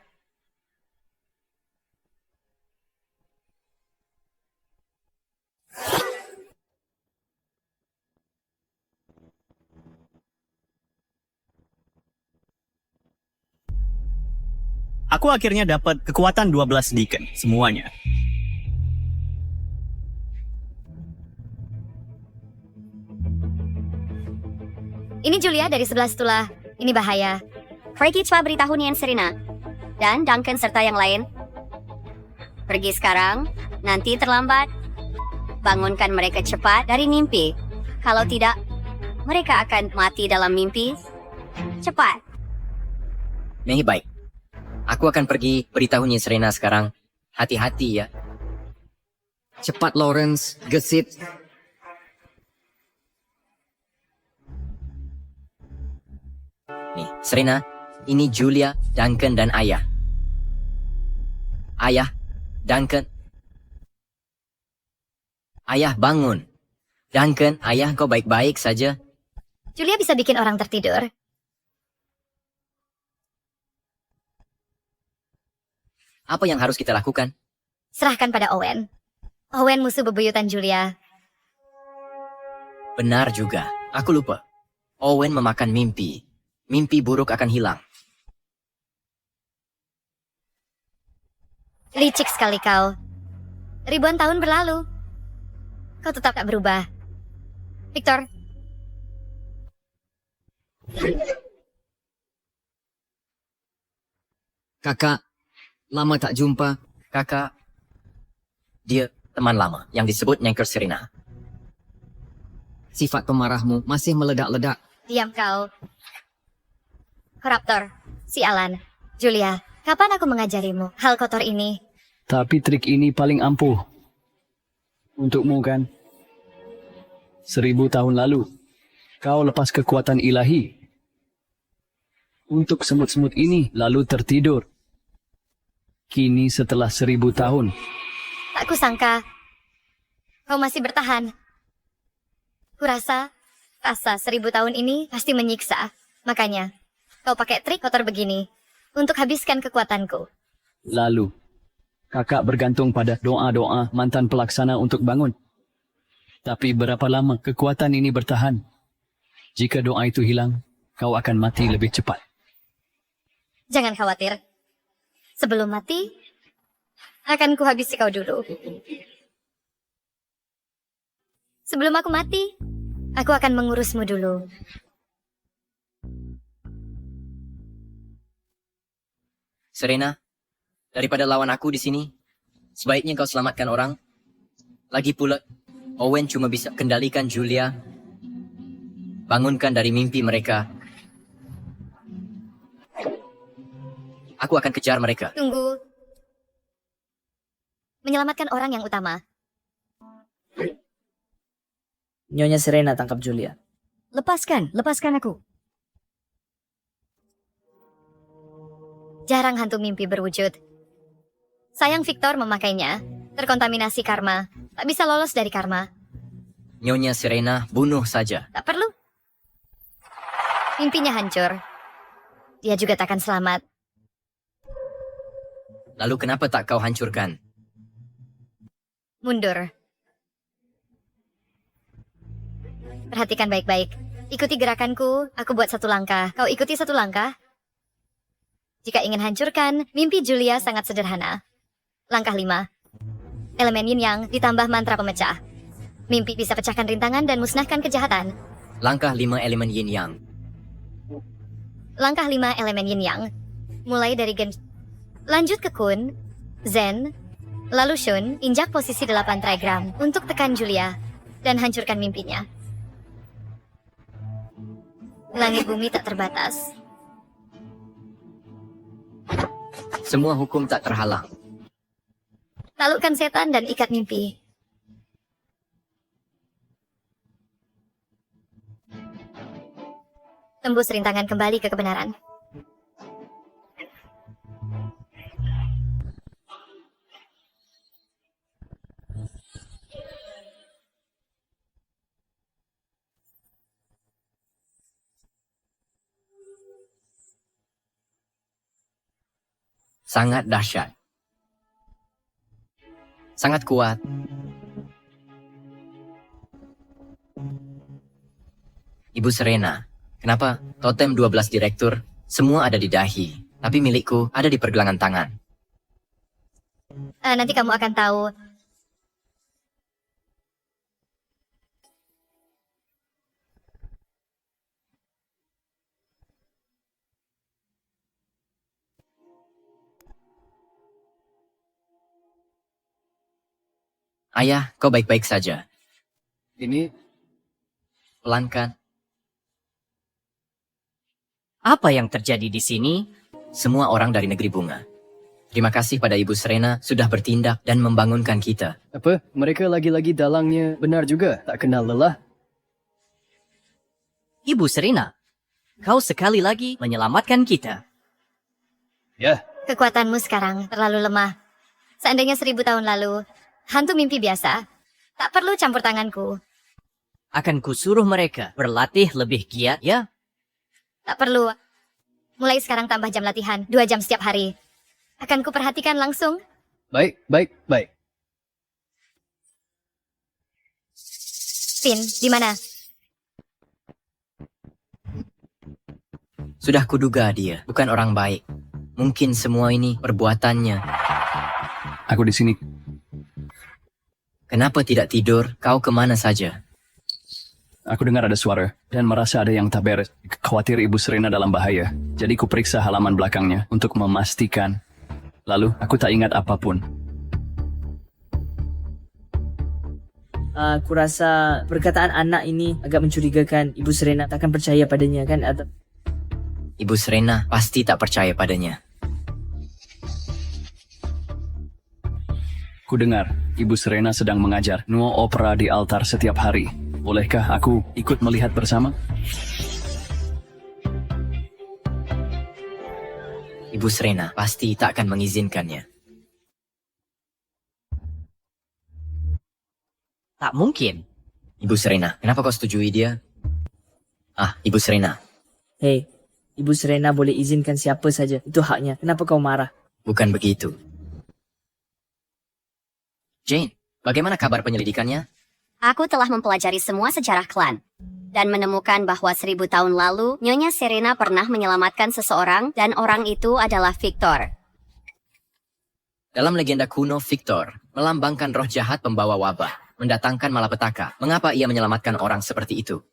Aku akhirnya dapat kekuatan 12 Deacon, semuanya. Ini Julia dari 11 tulah. Ini bahaya. Pergi coba beritahu Nian Serena. dan Duncan serta yang lain. Pergi sekarang, nanti terlambat. Bangunkan mereka cepat dari mimpi. Kalau tidak, mereka akan mati dalam mimpi. Cepat. Mei, baik. Aku akan pergi beritahunya Serena sekarang. Hati-hati ya. Cepat Lawrence, gesit. Nih, Serena, ini Julia, Duncan, dan Ayah. Ayah, Duncan. Ayah, bangun. Duncan, Ayah, kau baik-baik saja? Julia bisa bikin orang tertidur. Apa yang harus kita lakukan? Serahkan pada Owen. Owen musuh bebuyutan Julia. Benar juga. Aku lupa. Owen memakan mimpi. Mimpi buruk akan hilang. Licik sekali kau. Ribuan tahun berlalu. Kau tetap tak berubah. Victor. Kakak, lama tak jumpa. Kakak, dia teman lama yang disebut Nyanker Serena. Sifat pemarahmu masih meledak-ledak. Diam kau. Koruptor. Sialan. Julia, kapan aku mengajarimu hal kotor ini? Tapi trik ini paling ampuh. Untukmu kan? 1000 tahun lalu, kau lepas kekuatan ilahi. Untuk semut-semut ini lalu tertidur. Kini setelah 1000 tahun, Tak kusangka. Kau masih bertahan. Kurasa, rasa 1000 tahun ini pasti menyiksa. Makanya, kau pakai trik kotor begini untuk habiskan kekuatanku. lalu kakak bergantung pada doa-doa mantan pelaksana untuk bangun. Tapi berapa lama kekuatan ini bertahan? Jika doa itu hilang, kau akan mati lebih cepat. Jangan khawatir. Sebelum mati, akan kuhabisi kau dulu. Sebelum aku mati, aku akan mengurusmu dulu. Serena, daripada lawan aku di sini, sebaiknya kau selamatkan orang. Lagi pula, Owen cuma bisa kendalikan Julia. Bangunkan dari mimpi mereka. Aku akan kejar mereka. Tunggu. Menyelamatkan orang yang utama. Nyonya Serena tangkap Julia. Lepaskan aku. Jarang hantu mimpi berwujud. Sayang Victor memakainya. Terkontaminasi karma. Tak bisa lolos dari karma. Nyonya Serena, bunuh saja. Tak perlu. Mimpinya hancur. Dia juga takkan selamat. Lalu kenapa tak kau hancurkan? Mundur. Perhatikan baik-baik. Ikuti gerakanku, aku buat satu langkah. Kau ikuti satu langkah. Jika ingin hancurkan, mimpi Julia sangat sederhana. Langkah 5. Elemen yin yang ditambah mantra pemecah. Mimpi bisa pecahkan rintangan dan musnahkan kejahatan. Langkah 5 elemen yin yang. Langkah 5 elemen yin yang. Mulai dari gen... Lanjut ke kun, zen, lalu shun, injak posisi 8 trigram untuk tekan Julia dan hancurkan mimpinya. Langit bumi tak terbatas. Semua hukum tak terhalang. Taklukkan setan dan ikat mimpi. Tembus rintangan kembali ke kebenaran. Sangat dahsyat. Sangat kuat. Ibu Serena, kenapa totem 12 direktur semua ada di dahi, tapi milikku ada di pergelangan tangan? Nanti kamu akan tahu. Ayah, kau baik-baik saja. Ini Pelan kan? Apa yang terjadi di sini? Semua orang dari negeri bunga. Terima kasih pada Ibu Serena sudah bertindak dan membangunkan kita. apa? Mereka lagi-lagi dalangnya benar juga, tak kenal lelah. Ibu Serena, kau sekali lagi menyelamatkan kita. Ya, Kekuatanmu sekarang terlalu lemah. Seandainya 1000 tahun lalu, hantu mimpi biasa. Tak perlu campur tanganku. Akan kusuruh mereka berlatih lebih giat, ya? Tak perlu. Mulai sekarang tambah jam latihan, 2 jam setiap hari. Akan kuperhatikan langsung. baik, baik, baik. Finn, di mana? Sudah kuduga dia bukan orang baik. Mungkin semua ini perbuatannya. Aku di sini. Kenapa tidak tidur? Kau kemana saja? Aku dengar ada suara dan merasa ada yang tak beres. Khawatir Ibu Serena dalam bahaya. Jadi ku periksa halaman belakangnya untuk memastikan. Lalu aku tak ingat apapun. Aku rasa perkataan anak ini agak mencurigakan. Ibu Serena takkan percaya padanya kan? Atau Ibu Serena pasti tak percaya padanya. Ku dengar Ibu Serena sedang mengajar Nuo Opera di altar setiap hari. Bolehkah aku ikut melihat bersama? Ibu Serena pasti tak akan mengizinkannya. Tak mungkin. Ibu Serena, kenapa kau setujui dia? Ibu Serena. Hei, Ibu Serena boleh izinkan siapa saja. Itu haknya. Kenapa kau marah? Bukan begitu. Jane, bagaimana kabar penyelidikannya? Aku telah mempelajari semua sejarah klan dan menemukan bahwa 1000 tahun lalu Nyonya Serena pernah menyelamatkan seseorang dan orang itu adalah Victor. Dalam legenda kuno, Victor melambangkan roh jahat pembawa wabah, mendatangkan malapetaka. Mengapa ia menyelamatkan orang seperti itu?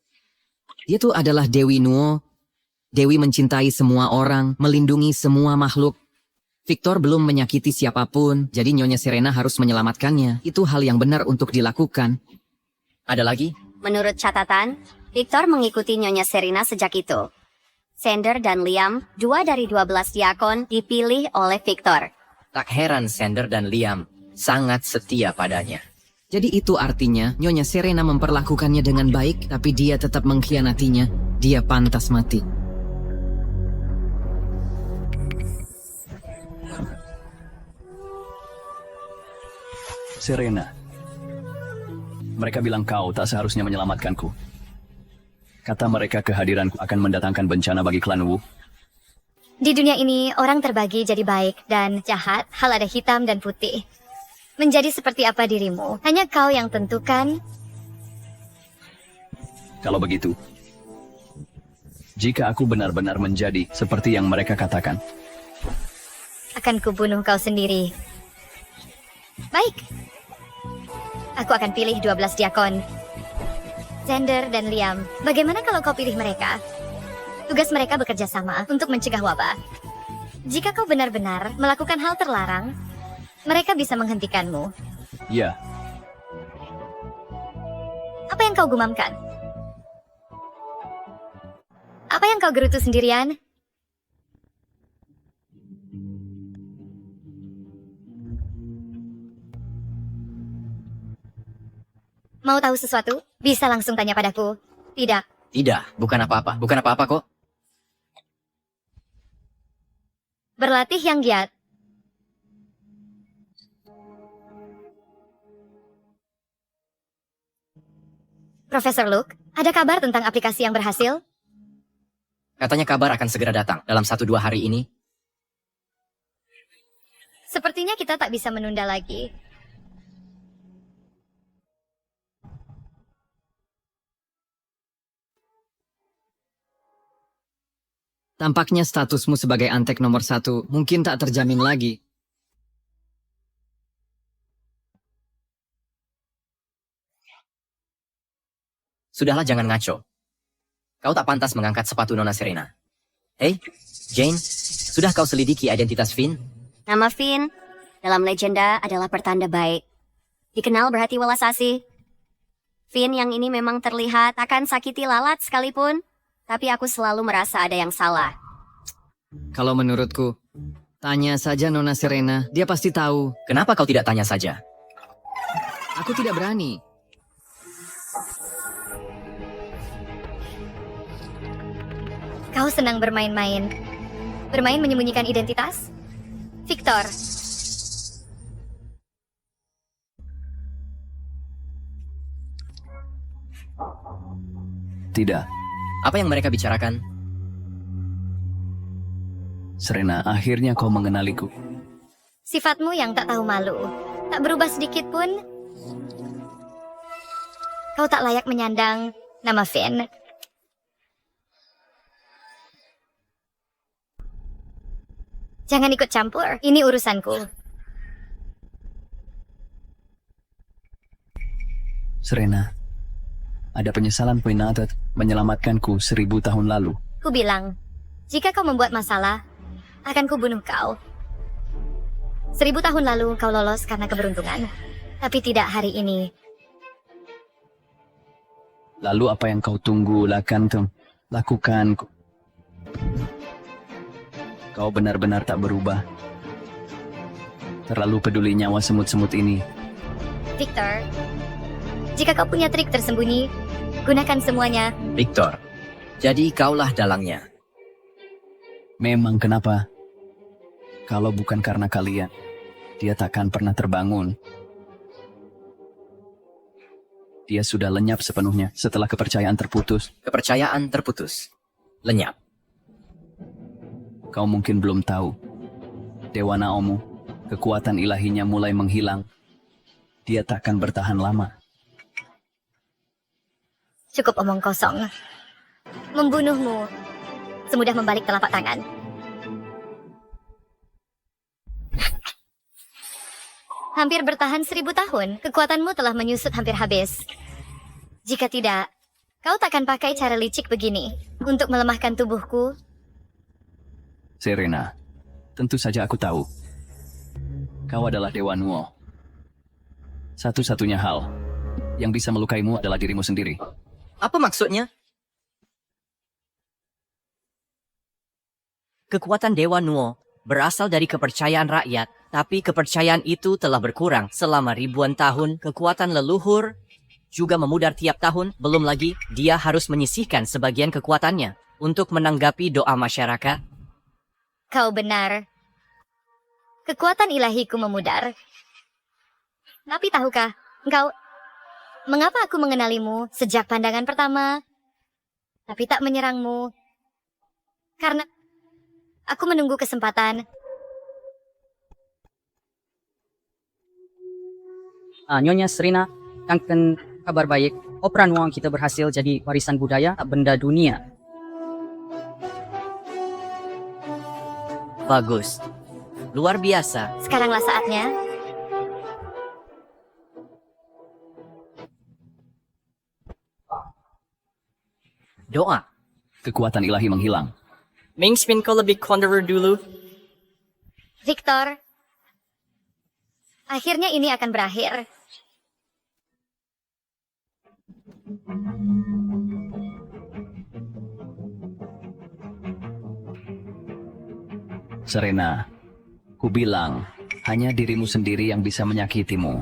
Dia tuh adalah Dewi Nuo. Dewi mencintai semua orang, melindungi semua makhluk. Victor belum menyakiti siapapun, jadi Nyonya Serena harus menyelamatkannya. Itu hal yang benar untuk dilakukan. Ada lagi? Menurut catatan, Victor mengikuti Nyonya Serena sejak itu. Sander dan Liam, 2 dari 12 diakon, dipilih oleh Victor. Tak heran Sander dan Liam sangat setia padanya. Jadi itu artinya Nyonya Serena memperlakukannya dengan baik, tapi dia tetap mengkhianatinya. Dia pantas mati. Serena. Mereka bilang kau tak seharusnya menyelamatkanku. Kata mereka kehadiranku akan mendatangkan bencana bagi klan Wu. Di dunia ini, orang terbagi jadi baik dan jahat, hal ada hitam dan putih. Menjadi seperti apa dirimu, hanya kau yang tentukan. Kalau begitu, jika aku benar-benar menjadi seperti yang mereka katakan, Akan kubunuh kau sendiri. Baik. Aku akan pilih 12 diakon. Sander dan Liam, bagaimana kalau kau pilih mereka? Tugas mereka bekerja sama untuk mencegah wabah. Jika kau benar-benar melakukan hal terlarang, mereka bisa menghentikanmu. ya, Apa yang kau gumamkan? Apa yang kau gerutu sendirian? Mau tahu sesuatu? Bisa langsung tanya padaku. Tidak. Tidak, bukan apa-apa. Bukan apa-apa kok. Berlatih yang giat. Profesor Luke, ada kabar tentang aplikasi yang berhasil? Katanya kabar akan segera datang dalam 1-2 hari ini. Sepertinya kita tak bisa menunda lagi. Tampaknya statusmu sebagai antek nomor 1 mungkin tak terjamin lagi. Sudahlah, jangan ngaco. Kau tak pantas mengangkat sepatu Nona Serena. Hei, Jane, sudah kau selidiki identitas Finn? Nama Finn dalam legenda adalah pertanda baik. Dikenal berhati welas asih. Finn yang ini memang terlihat akan sakiti lalat sekalipun, tapi aku selalu merasa ada yang salah. Kalau menurutku, tanya saja Nona Serena, dia pasti tahu. Kenapa kau tidak tanya saja? Aku tidak berani. Kau senang bermain-main. Bermain menyembunyikan identitas? Victor, Tidak. Apa yang mereka bicarakan? Serena, akhirnya kau mengenaliku. sifatmu yang tak tahu malu. Tak berubah sedikit pun. Kau tak layak menyandang nama Finn. Jangan ikut campur, ini urusanku. Serena, ada penyesalan Penatat menyelamatkanku 1000 tahun lalu. Ku bilang, jika kau membuat masalah, akan kubunuh kau. 1000 tahun lalu kau lolos karena keberuntungan, tapi tidak hari ini. Lalu apa yang kau tunggu lakukan. Kau benar-benar tak berubah. Terlalu peduli nyawa semut-semut ini. Victor, jika kau punya trik tersembunyi, gunakan semuanya. Victor, jadi kaulah dalangnya. Memang kenapa? Kalau bukan karena kalian, dia takkan pernah terbangun. Dia sudah lenyap sepenuhnya setelah kepercayaan terputus. Kepercayaan terputus. Lenyap. Kau mungkin belum tahu. Dewa Naomu, kekuatan ilahinya mulai menghilang. Dia takkan bertahan lama. Cukup omong kosong. Membunuhmu semudah membalik telapak tangan. Hampir bertahan 1000 tahun, kekuatanmu telah menyusut hampir habis. Jika tidak, kau takkan pakai cara licik begini untuk melemahkan tubuhku. Serena, tentu saja aku tahu. Kau adalah Dewa Nuo. Satu-satunya hal yang bisa melukaimu adalah dirimu sendiri. Apa maksudnya? Kekuatan Dewa Nuo berasal dari kepercayaan rakyat, tapi kepercayaan itu telah berkurang selama ribuan tahun. Kekuatan leluhur juga memudar tiap tahun. Belum lagi, dia harus menyisihkan sebagian kekuatannya untuk menanggapi doa masyarakat. Kau benar. Kekuatan ilahiku memudar. Tapi tahukah, engkau, mengapa aku mengenalimu sejak pandangan pertama, tapi tak menyerangmu? Karena aku menunggu kesempatan. Nyonya Serena, kangen kabar baik. Opera Nuo kita berhasil jadi warisan budaya benda dunia. Bagus. Luar biasa. Sekaranglah saatnya. Doa. Kekuatan ilahi menghilang. Mingspin kau lebih konderer dulu. Victor, akhirnya ini akan berakhir. Serena, ku bilang, hanya dirimu sendiri yang bisa menyakitimu.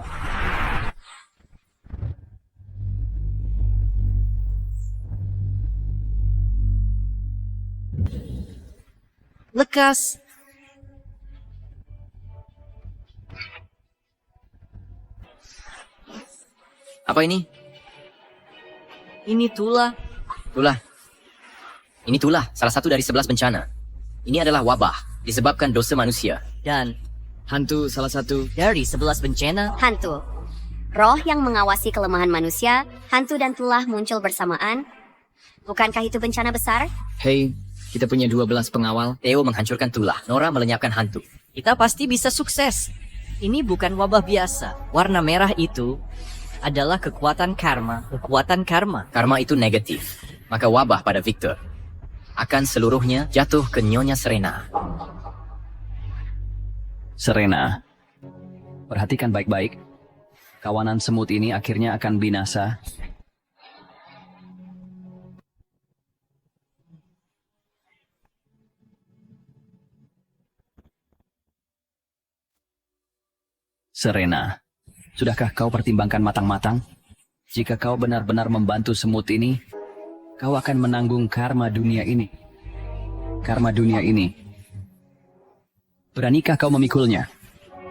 Lekas. Apa ini? Ini Tula. Tulah. Ini Tulah, salah satu dari 11 bencana. Ini adalah wabah, disebabkan dosa manusia. Dan hantu salah satu dari 11 bencana. Hantu. Roh yang mengawasi kelemahan manusia, hantu dan tulah muncul bersamaan. Bukankah itu bencana besar? Hei, kita punya 12 pengawal. Theo menghancurkan tulah, Nora melenyapkan hantu. Kita pasti bisa sukses. Ini bukan wabah biasa. Warna merah itu adalah kekuatan karma. Kekuatan karma. Karma itu negatif, maka wabah pada Victor akan seluruhnya jatuh ke Nyonya Serena. Serena, perhatikan baik-baik. Kawanan semut ini akhirnya akan binasa. Serena, sudahkah kau pertimbangkan matang-matang? Jika kau benar-benar membantu semut ini, kau akan menanggung karma dunia ini. Karma dunia ini. Beranikah kau memikulnya?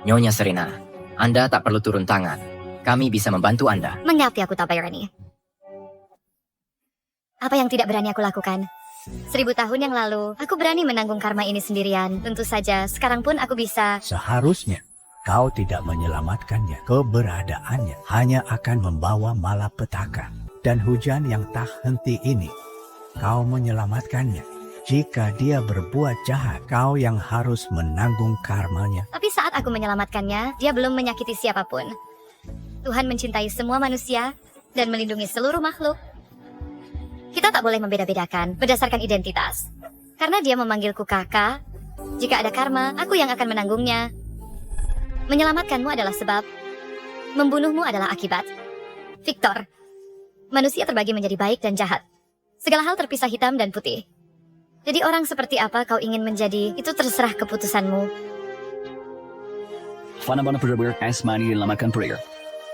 Nyonya Serena, Anda tak perlu turun tangan. Kami bisa membantu Anda. Mengapa aku tak berani? Apa yang tidak berani aku lakukan? 1000 tahun yang lalu, aku berani menanggung karma ini sendirian. Tentu saja, sekarang pun aku bisa. Seharusnya kau tidak menyelamatkannya. Keberadaannya hanya akan membawa malapetaka. Dan hujan yang tak henti ini, kau menyelamatkannya. Jika dia berbuat jahat, kau yang harus menanggung karmanya. Tapi saat aku menyelamatkannya, dia belum menyakiti siapapun. Tuhan mencintai semua manusia dan melindungi seluruh makhluk. Kita tak boleh membeda-bedakan berdasarkan identitas. Karena dia memanggilku kakak, jika ada karma, aku yang akan menanggungnya. Menyelamatkanmu adalah sebab, membunuhmu adalah akibat. Victor, manusia terbagi menjadi baik dan jahat. Segala hal terpisah hitam dan putih. Jadi orang seperti apa kau ingin menjadi, itu terserah keputusanmu. Fana-fana prayer, asmani lamakan prayer.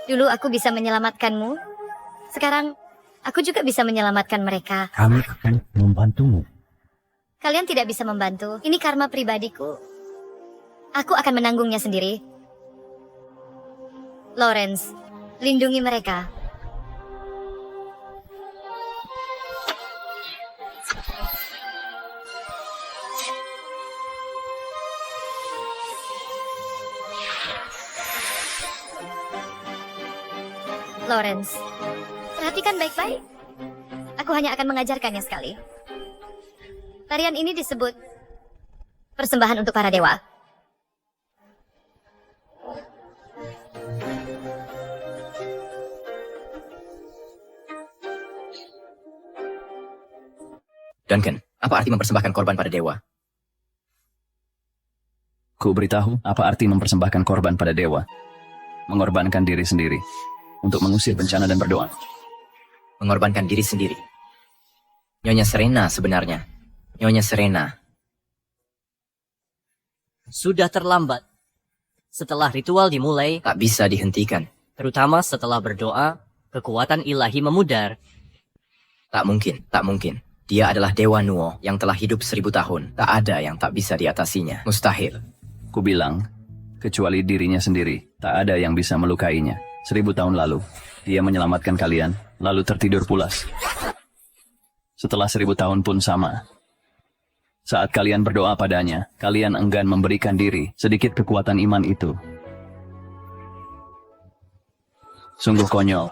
Dulu aku bisa menyelamatkanmu. Sekarang, aku juga bisa menyelamatkan mereka. Kami akan membantumu. Kalian tidak bisa membantu. Ini karma pribadiku. Aku akan menanggungnya sendiri. Lawrence, lindungi mereka. Lawrence, perhatikan baik-baik. Aku hanya akan mengajarkannya sekali. Tarian ini disebut persembahan untuk para dewa. Duncan, apa arti mempersembahkan korban pada dewa? Ku beritahu apa arti mempersembahkan korban pada dewa. Mengorbankan diri sendiri untuk mengusir bencana dan berdoa. Mengorbankan diri sendiri. Nyonya Serena sebenarnya. Nyonya Serena. Sudah terlambat. Setelah ritual dimulai, tak bisa dihentikan. Terutama setelah berdoa, kekuatan ilahi memudar. Tak mungkin, tak mungkin. Dia adalah Dewa Nuo yang telah hidup 1000 tahun. Tak ada yang tak bisa diatasinya. Mustahil. Ku bilang, kecuali dirinya sendiri, tak ada yang bisa melukainya. 1000 tahun lalu, dia menyelamatkan kalian, lalu tertidur pulas. Setelah 1000 tahun pun sama. Saat kalian berdoa padanya, kalian enggan memberikan diri sedikit kekuatan iman itu. Sungguh konyol.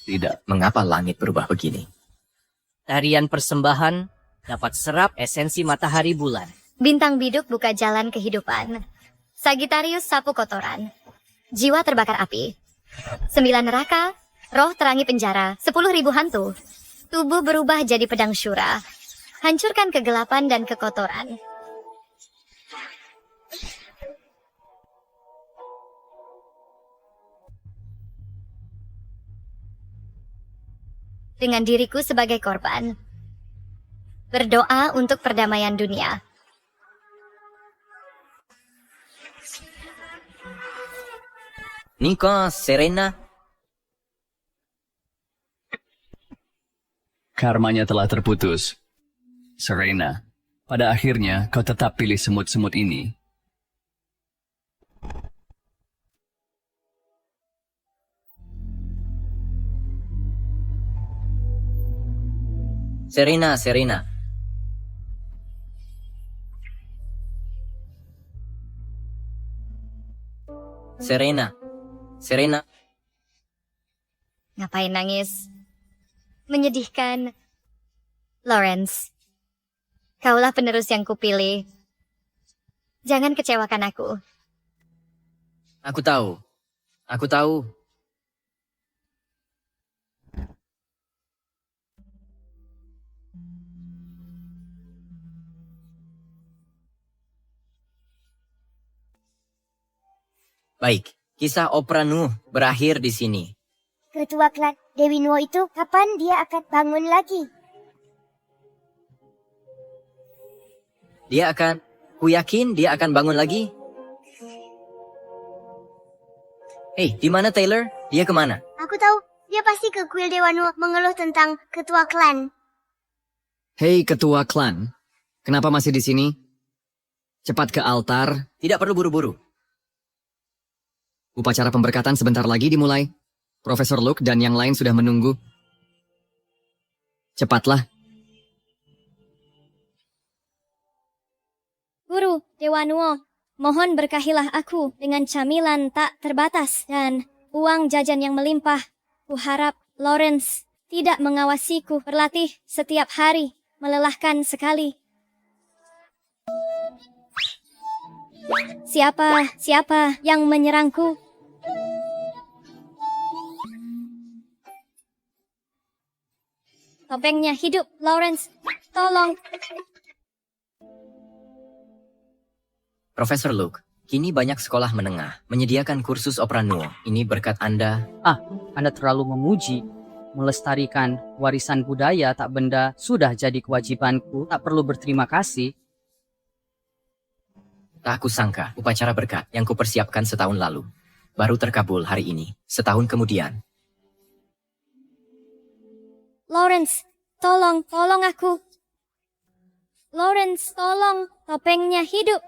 Tidak. Mengapa langit berubah begini? Tarian persembahan dapat serap esensi matahari bulan. Bintang biduk buka jalan kehidupan. Sagittarius sapu kotoran. Jiwa terbakar api. 9 neraka, roh terangi penjara, 10.000 hantu. Tubuh berubah jadi pedang syura. Hancurkan kegelapan dan kekotoran. Dengan diriku sebagai korban. Berdoa untuk perdamaian dunia. Nika, Serena. Karmanya telah terputus. Serena, pada akhirnya kau tetap pilih semut-semut ini. Serena, Serena. Serena. Serena. Ngapain nangis? Menyedihkan. Lawrence, kaulah penerus yang kupilih. Jangan kecewakan aku. Aku tahu. Aku tahu. Baik, kisah opera Nuh berakhir di sini. Ketua klan Dewi Nuo itu kapan dia akan bangun lagi? Ku yakin dia akan bangun lagi. Hei, di mana Taylor? Dia kemana? Aku tahu, dia pasti ke kuil Dewa Nuo mengeluh tentang ketua klan. Hei ketua klan, kenapa masih di sini? Cepat ke altar. Tidak perlu buru-buru. Upacara pemberkatan sebentar lagi dimulai. Profesor Luke dan yang lain sudah menunggu. Cepatlah. Guru, Dewa Nuo, mohon berkahilah aku dengan camilan tak terbatas dan uang jajan yang melimpah. Kuharap Lawrence tidak mengawasiku berlatih setiap hari, melelahkan sekali. Siapa yang menyerangku? Topengnya hidup, Lawrence. Tolong. Profesor Luke, kini banyak sekolah menengah menyediakan kursus opera Nuo. Ini berkat Anda. Anda terlalu memuji. Melestarikan warisan budaya tak benda sudah jadi kewajibanku. Tak perlu berterima kasih. Tak kusangka upacara berkat yang kupersiapkan setahun lalu baru terkabul hari ini, setahun kemudian. Lawrence, tolong aku. Lawrence, tolong. Topengnya hidup.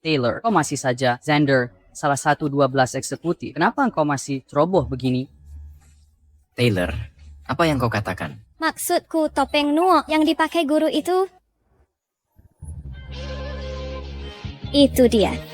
Taylor, kau masih saja Xander, salah satu 12 eksekutif. Kenapa engkau masih ceroboh begini? Taylor, apa yang kau katakan? Maksudku topeng Nuo yang dipakai guru itu. Itu dia.